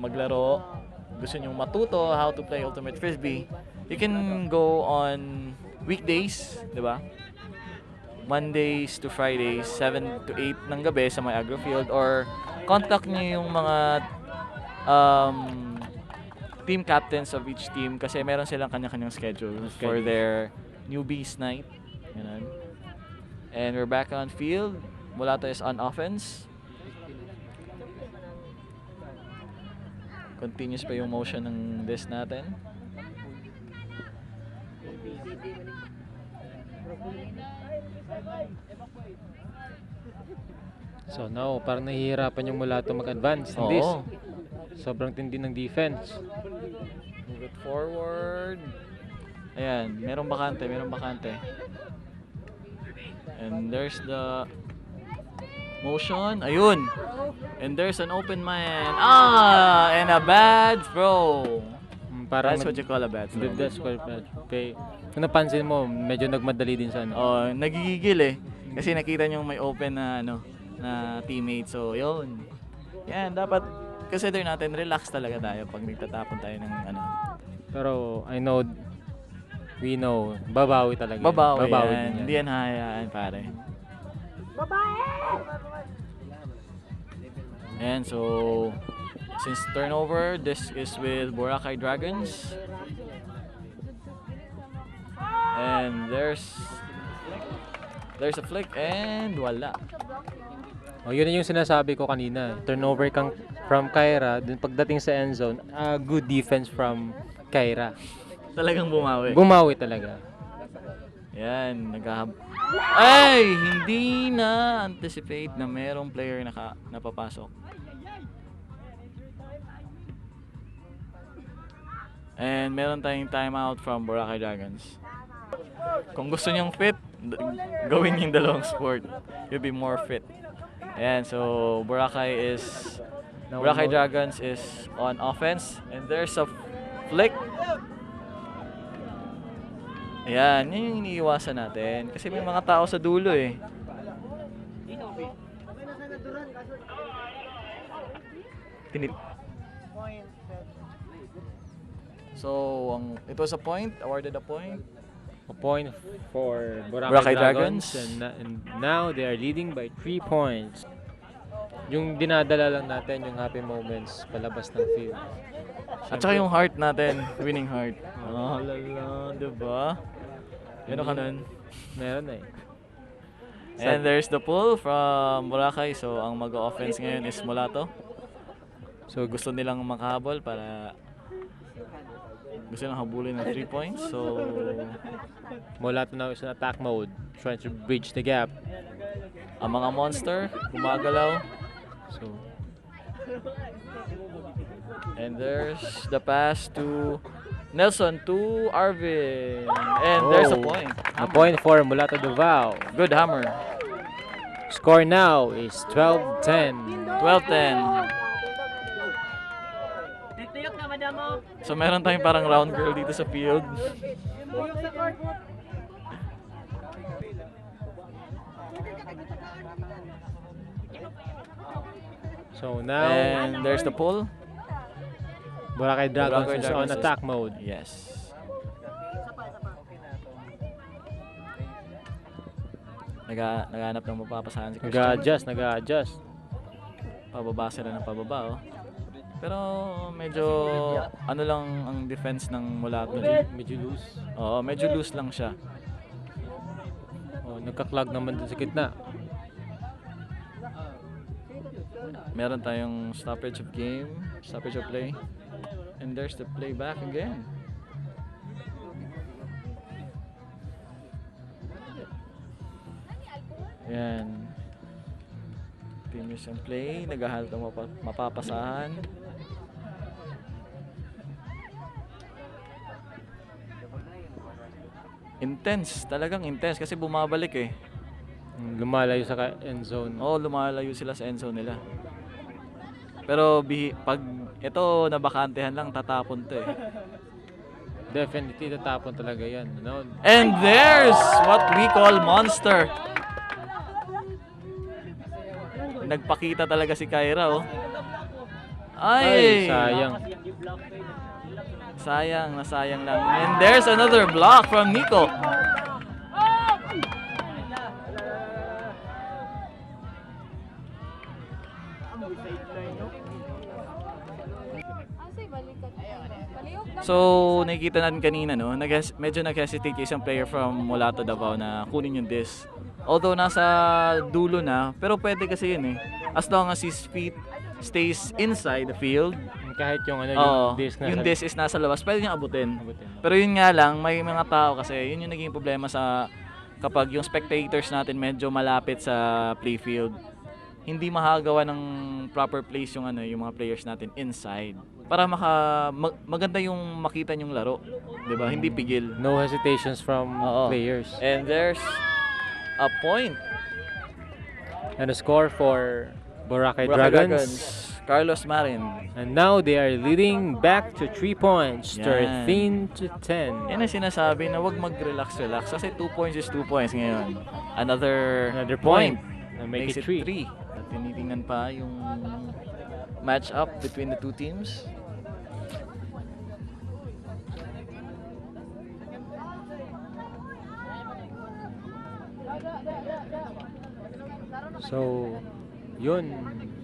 Maglaro, gusto nyong matuto how to play Ultimate Frisbee, you can go on weekdays, di ba? Mondays to Fridays, 7 to 8 ng gabi sa may Agrofield, or contact nyo yung mga team captains of each team kasi meron silang kanya-kanyang schedule for their newbies night. Ganun. And we're back on field. Mulato is on offense. Continuous pa yung motion ng disc natin. So now, parang nahihirapan yung Mulato mag-advance in this. Sobrang tindi ng defense. Move it forward. Ayan, merong bakante. And there's the motion. Ayun. And there's an open man. And a bad throw. That's what you call a bad throw. That's what kung napansin mo, medyo nagmadali din sa ano. Nagigigil eh. Kasi nakita nyo may open na na teammate. So, yun. Yan, dapat consider natin, relax talaga tayo pag nagtatapon tayo ng Pero we know, babawi talaga. Babawi din yan. yan. Hindi yan hayaan, pare. And so, since turnover, this is with Boracay Dragons. And there's a flick and wala. Yun yung sinasabi ko kanina. Turnover kang from Kyra, dun pagdating sa end zone, good defense from Kyra. Talagang bumawi. Bumawi talaga. Yan, ay, hindi na anticipate na merong player na papasok. And meron tayong timeout from Boracay Dragons. Kung gusto niyong fit, gawin yung dalawang sport. You'll be more fit. Ayan, so Boracay Dragons is on offense. And there's a flick. Ayan, yun yung iniiwasan natin. Kasi may mga tao sa dulo eh. So, it was a point, awarded a point. A point for Boracay Boracay Dragons. Dragons. And now they are leading by 3 points. Yung dinadala lang natin yung happy moments palabas ng field. At saka yung heart natin, winning heart. Oh, lala, diba? Gano'n ka nun? Meron na eh. And there's the pull from Boracay. So, ang mag-offense ngayon is Mulato. So, gusto nilang makahabol para gusto nilang habulin ng 3 points. So, Mulato now is in attack mode, trying to bridge the gap. ang mga monster, gumagalaw. So, And there's the pass to Nelson to Arvin. And there's a point. A point for Mulato Davao. Good hammer. Score now is 12-10. 12-10. So meron tayong parang round girl dito sa field. So now, And there's the pull. Boracay Dragons Boracay is on Dragons attack mode. Yes. Naghanap ng mapapasahan si Christian. Nag-a-adjust. Pababa sila ng pababa, oh. Pero medyo ano lang ang defense ng Mulato. Medyo loose. Oo, medyo loose lang siya. Oh, nagka-clog naman dun sa gitna. Meron tayong stoppage of game, stoppage of play. And there's the play back again. Yan. Team is in play, naghahalot ng mapapasahan. Intense, talagang intense kasi bumabalik eh. Lumalayo sa end zone. Oo, lumalayo sila sa end zone nila. Pero pag ito nabakantehan lang, tatapon to eh. Definitely tatapon talaga yan. No? And there's what we call monster. Nagpakita talaga si Kyra, oh. Ay, sayang. Nasayang lang. And there's another block from Nico. So, nakikita natin kanina, no? Medyo nag-hesitate yung isang player from Mulato Davao na kunin yung disc. Although nasa dulo na, pero pwede kasi yun eh. As long as his feet stays inside the field. Kahit yung Oo, yung disc na yung disc is nasa labas, pwede niyang abutin. Pero yun nga lang, may mga tao kasi, yun yung naging problema sa kapag yung spectators natin medyo malapit sa playfield. Hindi makagawa ng proper place yung yung mga players natin inside. Para maganda yung makita yung laro, 'di ba? Hindi pigil. No hesitations from players. And there's a point. And a score for Boracay Dragons. Dragons. Carlos Marin. And now they are leading back to 3 points, Yan. 13-10. Yan ang sinasabi na wag mag-relax kasi 2 points is 2 points ngayon. Another point. And make it 3. At tinitingnan pa yung match up between the two teams. So, yun.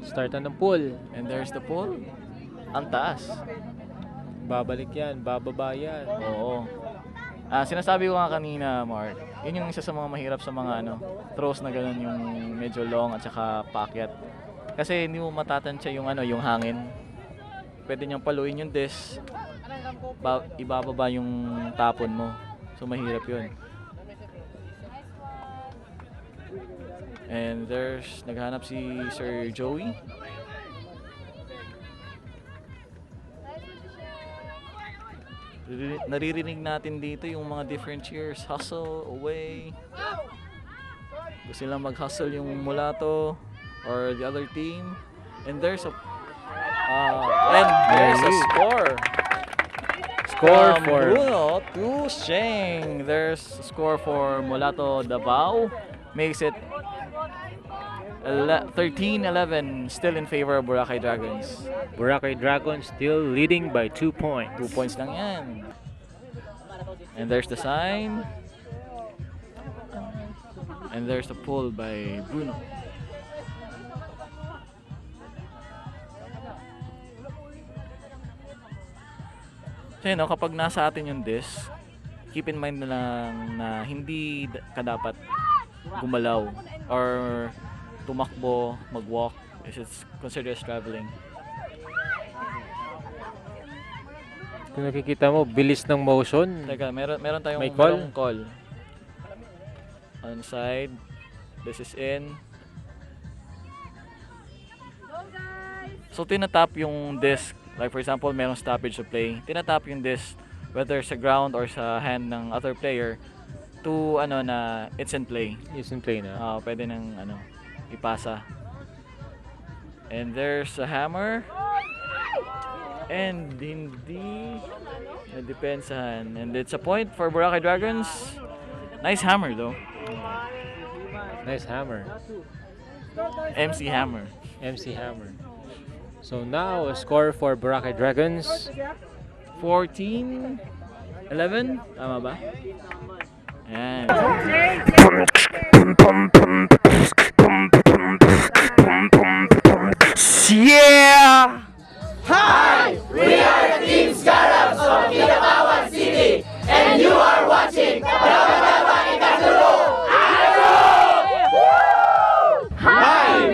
Start na ng pool. And there's the pool. Ang taas. Babalik yan, bababa yan. Oo. Sinasabi ko nga kanina, Mark, yun yung isa sa mga mahirap sa mga throws na gano'n, yung medyo long at saka paakyat. Kasi hindi mo matatansya yung yung hangin. Pwede niyang paluin yung disc, ibababa yung tapon mo. So mahirap yun. And there's naghanap si Sir Joey. Naririnig natin dito yung mga different cheers. Hustle, away. Gusto nilang mag-hustle yung Mulato or the other team. And there's a score. Score From for Bruno to Sheng. There's a score for Mulato Davao. Makes it 13-11, still in favor of Boracay Dragons. Boracay Dragons still leading by 2 points. 2 points lang yan. And there's the sign. And there's the pull by Bruno. So yun, no, kapag nasa atin yung disc, keep in mind na lang na hindi ka dapat gumalaw or tumakbo, mag-walk. It's considered as traveling. Kung nakikita mo, bilis ng motion. Teka, meron tayong May call? merong call. Onside. This is in. So tinatap yung disc. Like for example, merong stoppage to play. Tinatap yung disc whether sa ground or sa hand ng other player to na it's in play. It's in play na. Pwede nang ipasa. And there's a hammer. And hindi nadepensahan. And it's a point for Boracay Dragons. Nice hammer though. Nice hammer. MC Hammer. MC Hammer. So now a score for Boracay Dragons. 14-11. Tama ba? Ayan. Yeah!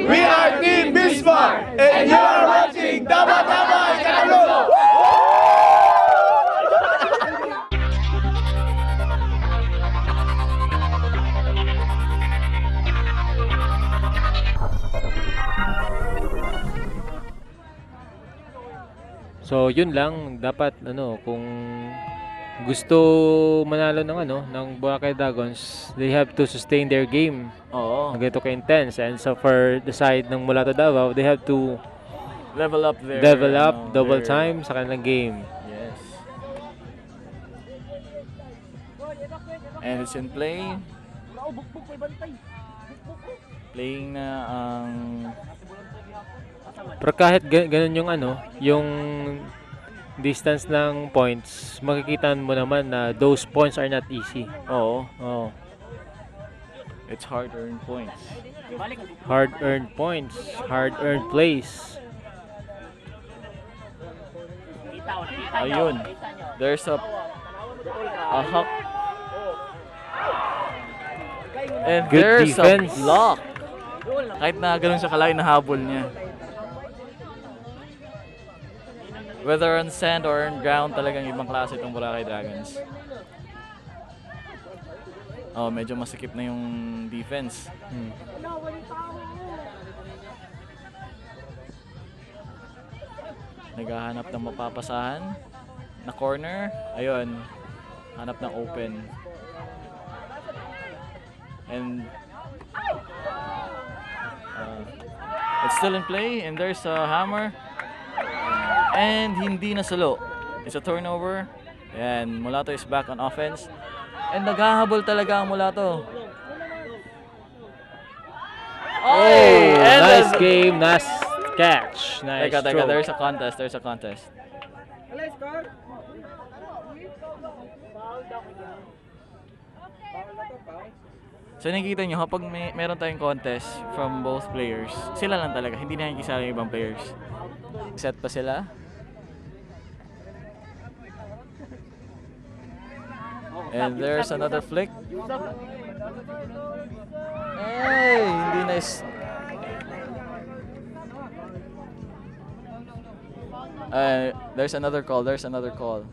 We are Team Bismarck, and you are watching Daba Daba Ikatlo. So yun lang, dapat kung gusto manalo ng Boracay Dragons, they have to sustain their game. Oo. Ganito ka-intense. And so for the side ng Mulato Davao, they have to Level up there. double time sa kanilang game. Yes. And it's in play. Playing na ang Pero kahit ganun yung distance ng points, makikita mo naman na those points are not easy. Oo. Oh, It's hard-earned points. hard-earned points, hard-earned plays. Ayun. There's a hook. And Good there's defense. a block. Kahit na ganun siya kalaki na habol niya. Whether on sand or on ground, talagang ibang klase itong Boracay Dragons. Medyo masikip na yung defense. Naghahanap ng mapapasahan na corner. Ayun. Hanap ng open. And it's still in play, and there's a hammer. And hindi nasalo. It's a turnover. And Mulato is back on offense. And naghahabol talaga ang Mulato. Oh, And nice then- game, nice catch, nice Teka, throw. there's a contest. There's a contest. So nakikita nyo, kapag meron tayong contest from both players, sila lang talaga, hindi na nakikisali yung ibang players. Set pa sila. And there's another flick. Hey, hindi nice. There's another call. There's another call.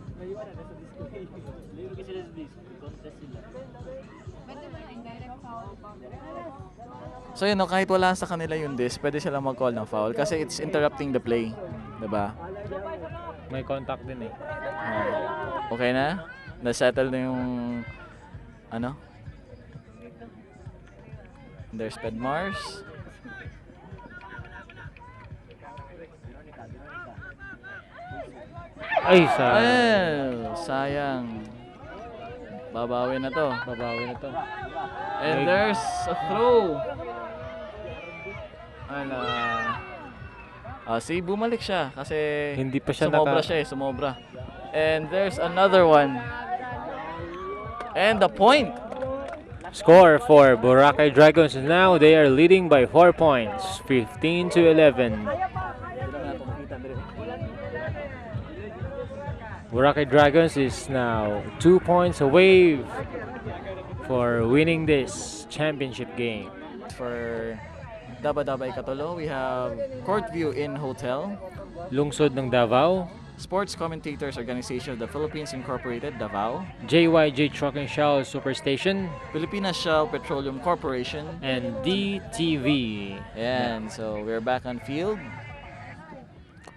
So yun, no, kahit wala sa kanila yung disc, pwede silang mag-call ng foul kasi it's interrupting the play. Diba? May contact din eh. Okay na? Na-settle na yung ano? There's Pedmars. Ay, sa... Sayang. Babawi na to. Babawi na to. And there's a throw. See, bumalik siya kasi Hindi pa siya sumobra. And there's another one. And the point. Score for Boracay Dragons. Now they are leading by 4 points, 15-11. Boracay Dragons is now 2 points away for winning this championship game. For Daba-Daba Ikatulo, we have Courtview Inn Hotel, Lungsod ng Davao, Sports Commentators Organization of the Philippines Incorporated, Davao, JYJ Truck and Shell Superstation, Pilipinas Shell Petroleum Corporation, and DTV. and so we're back on field.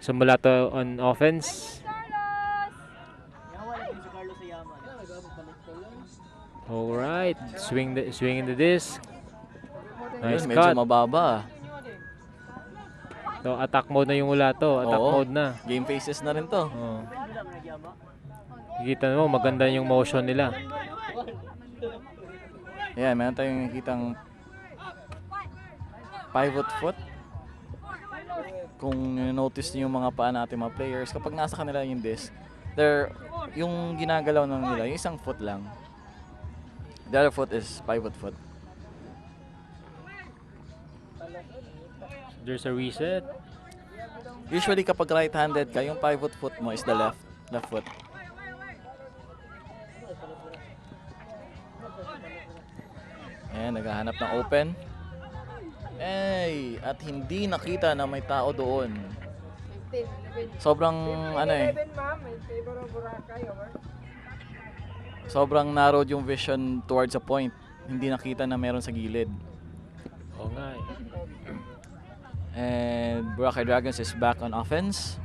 So mula to on offense. Alright, swing in the disc. Nice Ayun, medyo cut. mababa. So attack mode na yung Mulato. Attack Oo. mode na. Game faces na rin to. Oh. Kita mo, maganda yung motion nila. Ayan, meron tayong nakikitang pivot foot. Kung notice niyo yung mga paa natin mga players, kapag nasa kanila yung disc, yung ginagalaw ng nila, yung isang foot lang. The other foot is pivot foot. There's a reset. Usually kapag right-handed ka, yung pivot foot mo is the left foot. Ayan, naghahanap ng open. At hindi nakita na may tao doon. Sobrang sobrang narrowed yung vision towards a point. Hindi nakita na meron sa gilid. Oo nga eh. And Boracay Dragons is back on offense.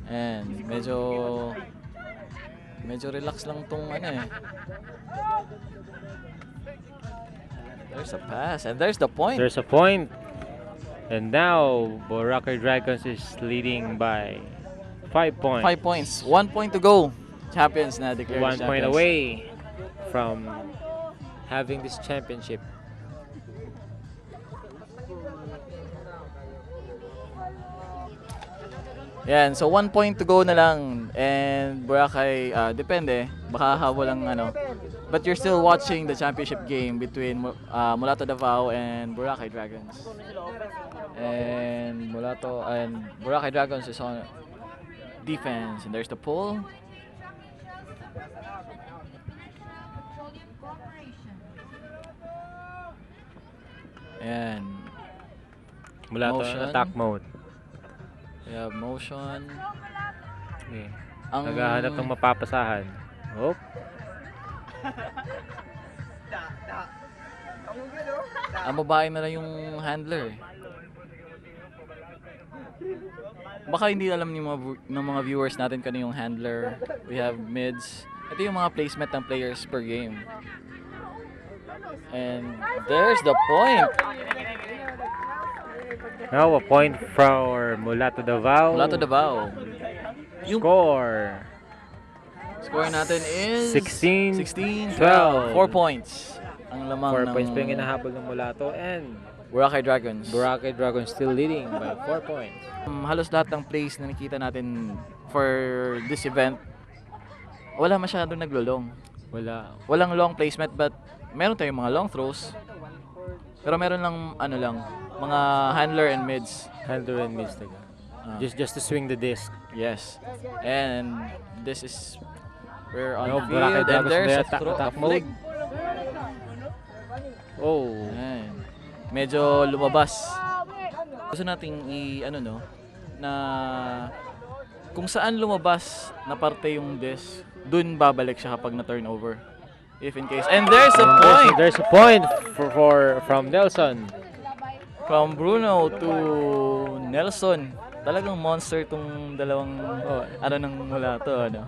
And medyo relax lang tong There's a pass and there's the point. There's a point. And now, Boracay Dragons is leading by 5 points. 5 points. 1 point to go. Champions na declared 1 point champions. away from having this championship. Yan, so 1 point to go na lang. And Boracay, depende. Baka hawalang But you're still watching the championship game between Mulato Davao and Boracay Dragons. And Mulato and Boracay Dragons is on defense. And there's the pull. And Mula to motion. attack mode. We have motion. Okay. Ang Naghahanap ng mapapasahan. Oh. ang babae na lang yung handler. Baka hindi alam ng mga viewers natin kano yung handler. We have mids. Ito yung mga placement ng players per game. And there's the point. Now a point for Mulato Davao. Mulato Davao. Score. Score natin is 16-12. 4 points. Ang lamang 4 points pa yung inahabol ng Mulato, and Boracay Dragons. Boracay Dragons still leading by 4 points. Halos lahat ng plays na nakita natin for this event, wala masyadong naglolong. Walang long placement, but meron tayong mga long throws. Pero meron lang mga handler and mids. Handler and mids. Just to swing the disc. Yes. And this is we're on No, the Boracay field and Dragons there's may a attack mode. flick. Oh. Ayan. Medyo lumabas. Gusto nating na kung saan lumabas na parte yung disc, dun babalik siya kapag na-turnover. If in case. And there's a point! There's a point from Nelson. From Bruno to Nelson. Talagang monster tong dalawang ng Mulato, ano.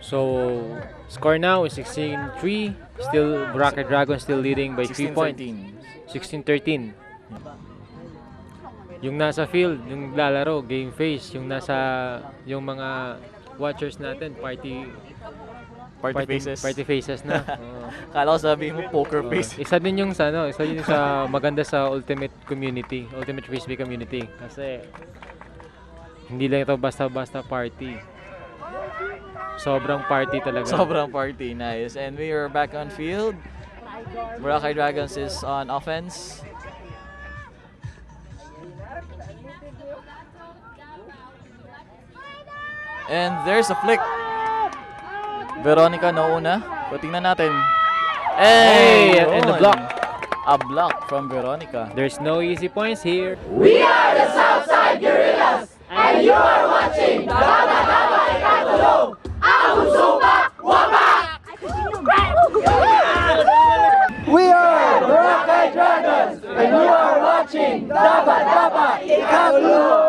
So, score now is 16-3. Still, Boracay Dragons still leading by 3 points. 16-13. Yung nasa field, yung lalaro, game face, yung mga watchers natin, party faces na. Kala ko sabihin mo poker face. Isa din yung sa maganda sa Ultimate Frisbee community kasi hindi lang ito basta-basta party. Sobrang party talaga. Sobrang party, nice. And we are back on field. Boracay Dragons is on offense. And there's a flick. Veronica nauna. So tingnan natin. Hey, and the block. A block from Veronica. There's no easy points here. We are Boracay Dragons, and you are watching Daba Daba Ikatulo!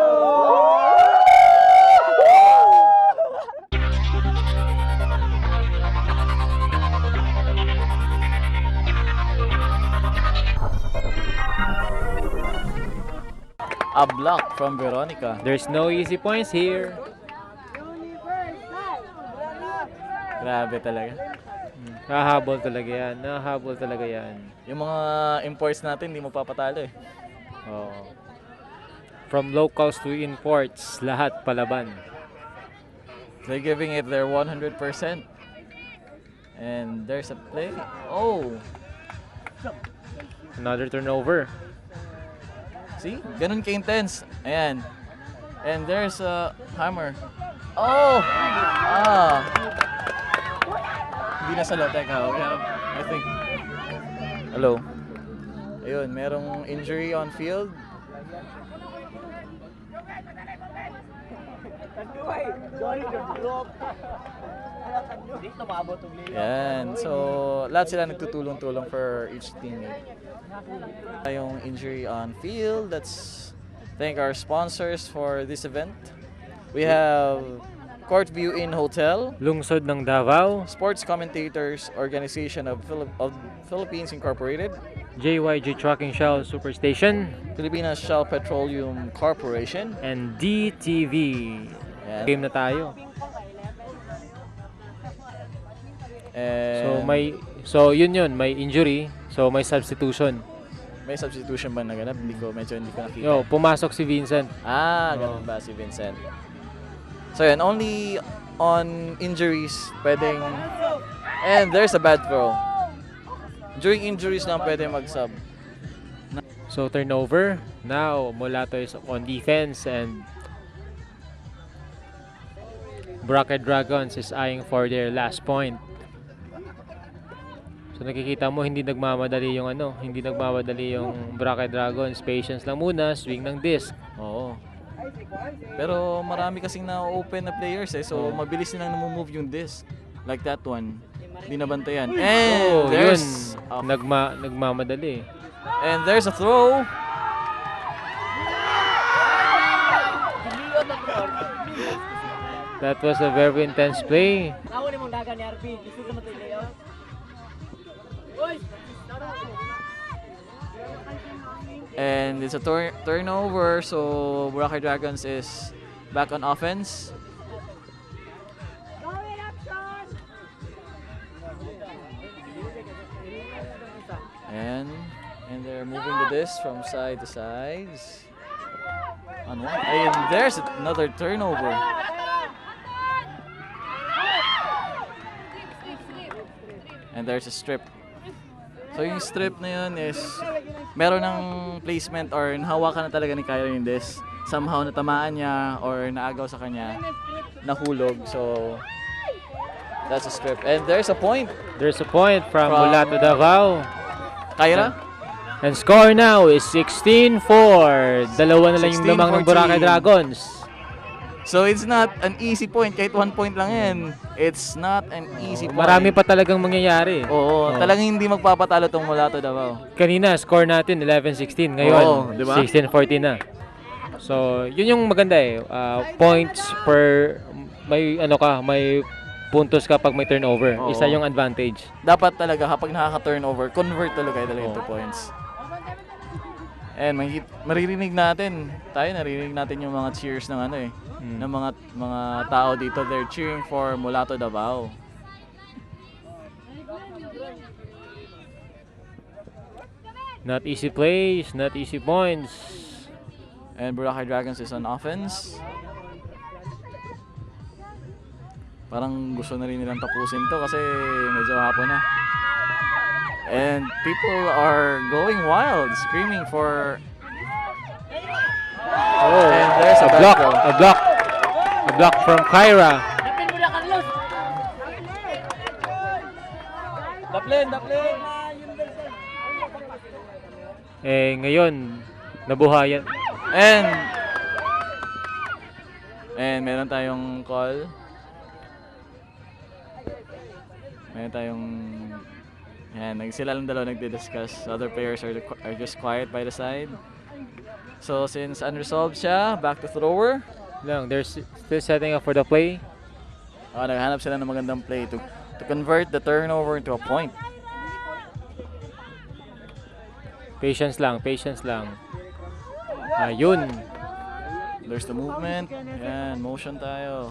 A block from Veronica. There's no easy points here. Grabe talaga. Nahahabol talaga yan. Yung mga imports natin, hindi mo papatalo eh. Oo. From locals to imports, lahat palaban. They're giving it their 100%. And there's a play. Oh! Another turnover. See? Ganun ka-intense. Ayan. And there's a hammer. Oh! Hindi na sa low. Teka, I think. Hello. Ayun, merong injury on field. Yan. So, lahat sila nagtutulong-tulong for each teammate. Yung injury on field. Let's thank our sponsors for this event. We have Courtview Inn Hotel, Lungsod ng Davao, Sports Commentators Organization of Philippines Incorporated, JYG Trucking Shell Superstation, Pilipinas Shell Petroleum Corporation, and DTV. Yan. Game na tayo. And So yun, may injury, so may substitution. may substitution ba naganap? Medyo hindi ko nakita. Yo, pumasok si Vincent. Ganun ba si Vincent? So yan, only on injuries pwedeng, and there's a bad throw. During injuries lang pwedeng mag-sub. So turnover. Now Mulato is on defense and Boracay Dragons is eyeing for their last point. So nakikita mo hindi nagmamadali yung Boracay Dragons. Patience lang muna, swing ng disc. Oo. Pero marami kasing na-open na players eh. So mabilis nilang namumove yung disc. Like that one. Hindi nabantayan. And there's nagmamadali. And there's a throw. That was a very intense play. And it's a turnover, so Boracay Dragons is back on offense. And they're moving the disc from side to sides. And there's another turnover. And there's a strip. So yung strip na yun is meron ng placement or nahawakan na talaga ni Kyrie yung disc. Somehow natamaan niya or naagaw sa kanya, nahulog. So that's a strip. And there's a point. There's a point from Mulato Davao. Kyra? And score now is 16-4. Dalawa na lang yung lamang ng Boracay Dragons. So it's not an easy point. Kahit 1 point lang yan. It's not an easy point. Marami pa talagang mangyayari. Oo. Talagang hindi magpapatalo tong Mulato Davao. Kanina, score natin 11-16. Ngayon, diba? 16-14 na. So, yun yung maganda eh. Points per may may puntos kapag may turnover. Oo. Isa yung advantage. Dapat talaga kapag nakaka-turnover, convert talaga into points. And maririnig natin, naririnig natin yung mga cheers ng ng mga tao dito. They're cheering for Mulato Davao. Not easy plays, not easy points. And Boracay Dragons is on offense. Parang gusto na rin nilang tapusin to kasi medyo hapon na. And people are going wild, screaming for... Oh, And there's a block, back throw. a block from Kyra. Daplin! Eh, ngayon, nabuhayan. And meron tayong call. Sila lang dalawa nagdi-discuss. Other players are just quiet by the side. So since unresolved siya, back to thrower. They're still setting up for the play. Naghanap sila ng magandang play to convert the turnover into a point. Patience lang. Ayun. There's the movement. Yan, motion tayo.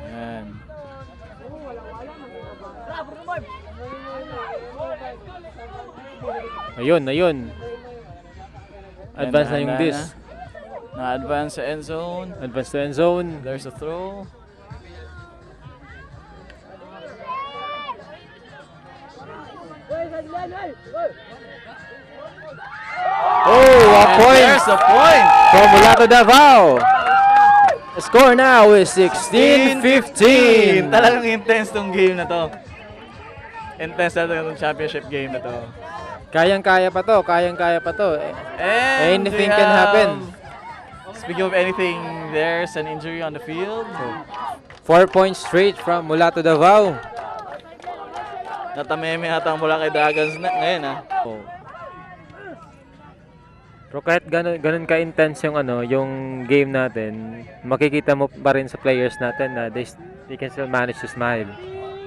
Yan. Ayun. Advance na yung dahan-dahan disc. Na-advance sa end zone. Advance to end zone. There's a throw. Oh, a point There's a point! from Mulato Davao. The score now is 16-15. Talagang intense tong game na to. Intense talaga tong championship game na to. Kayang-kaya pa to. And Anything we can have- happen. Speaking of anything, there's an injury on the field. 4 points straight from Mulato Davao. Natameme ata ang Boracay Dragons na ngayon Pero kahit ganun ka-intense yung game natin, makikita mo pa rin sa players natin na they can still manage to smile.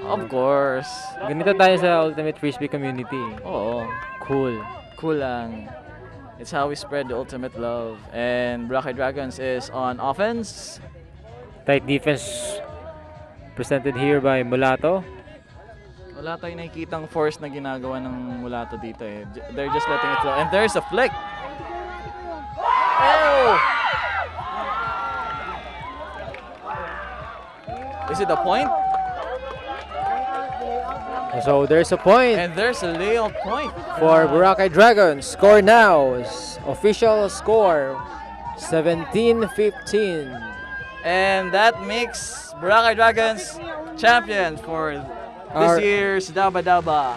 Of course. Ganito tayo sa Ultimate Frisbee community. Oo. Cool. Cool lang. It's how we spread the ultimate love. And Boracay Dragons is on offense. Tight defense presented here by Mulato. Wala tayong nakikitang force na ginagawa ng Mulato dito eh. They're just letting it flow. And there's a flick. Oh! Is it a point? So there's a point And there's a layoff point. for Boracay Dragons. Score now is official score 17-15. And that makes Boracay Dragons champions for this year's Daba Daba.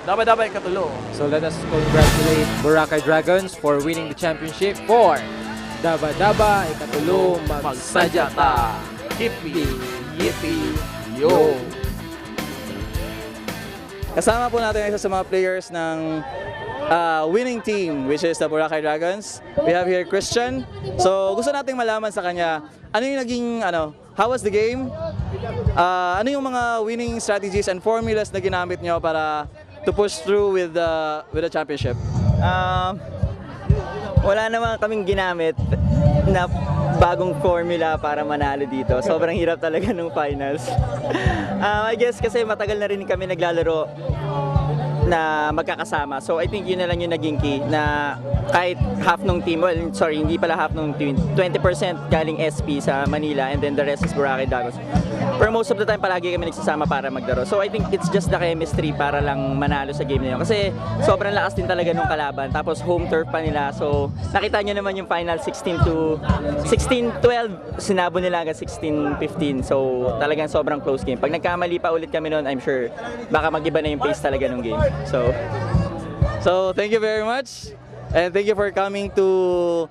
Daba Daba Ikatulo. So let us congratulate Boracay Dragons for winning the championship for Daba Daba Ikatulo Magsadyata. Hippie, yippee, yo. Kasama po natin isa sa mga players ng winning team, which is the Boracay Dragons. We have here Christian. So gusto nating malaman sa kanya, ano yung naging, how was the game? Ano yung mga winning strategies and formulas na ginamit nyo para to push through with the championship? Wala naman kaming ginamit na bagong formula para manalo dito. Sobrang hirap talaga ng finals. I guess kasi matagal na rin kami naglalaro na magkakasama. So I think yun na lang yung naging key na kahit half nung team, hindi pala half nung team, 20% galing SP sa Manila and then the rest is Boracay Dragons. Pero most of the time palagi kami nagsasama para maglaro. So I think it's just the chemistry para lang manalo sa game na yun. Kasi sobrang lakas din talaga nung kalaban. Tapos home turf pa nila. So nakita nyo naman yung final 16-12. Sinabo nila hanggang 16-15. So talagang sobrang close game. Pag nagkamali pa ulit kami noon, I'm sure baka mag-iba na yung pace talaga nung game. So thank you very much. And thank you for coming to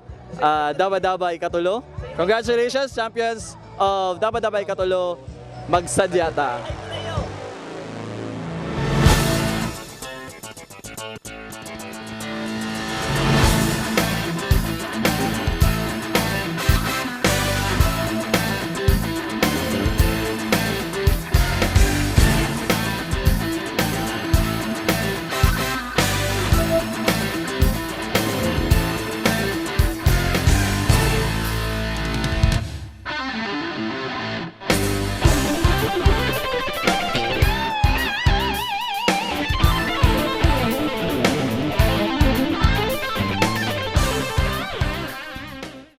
Daba Daba Ikatulo. Congratulations, champions of Daba Daba Ikatulo Magsadyata.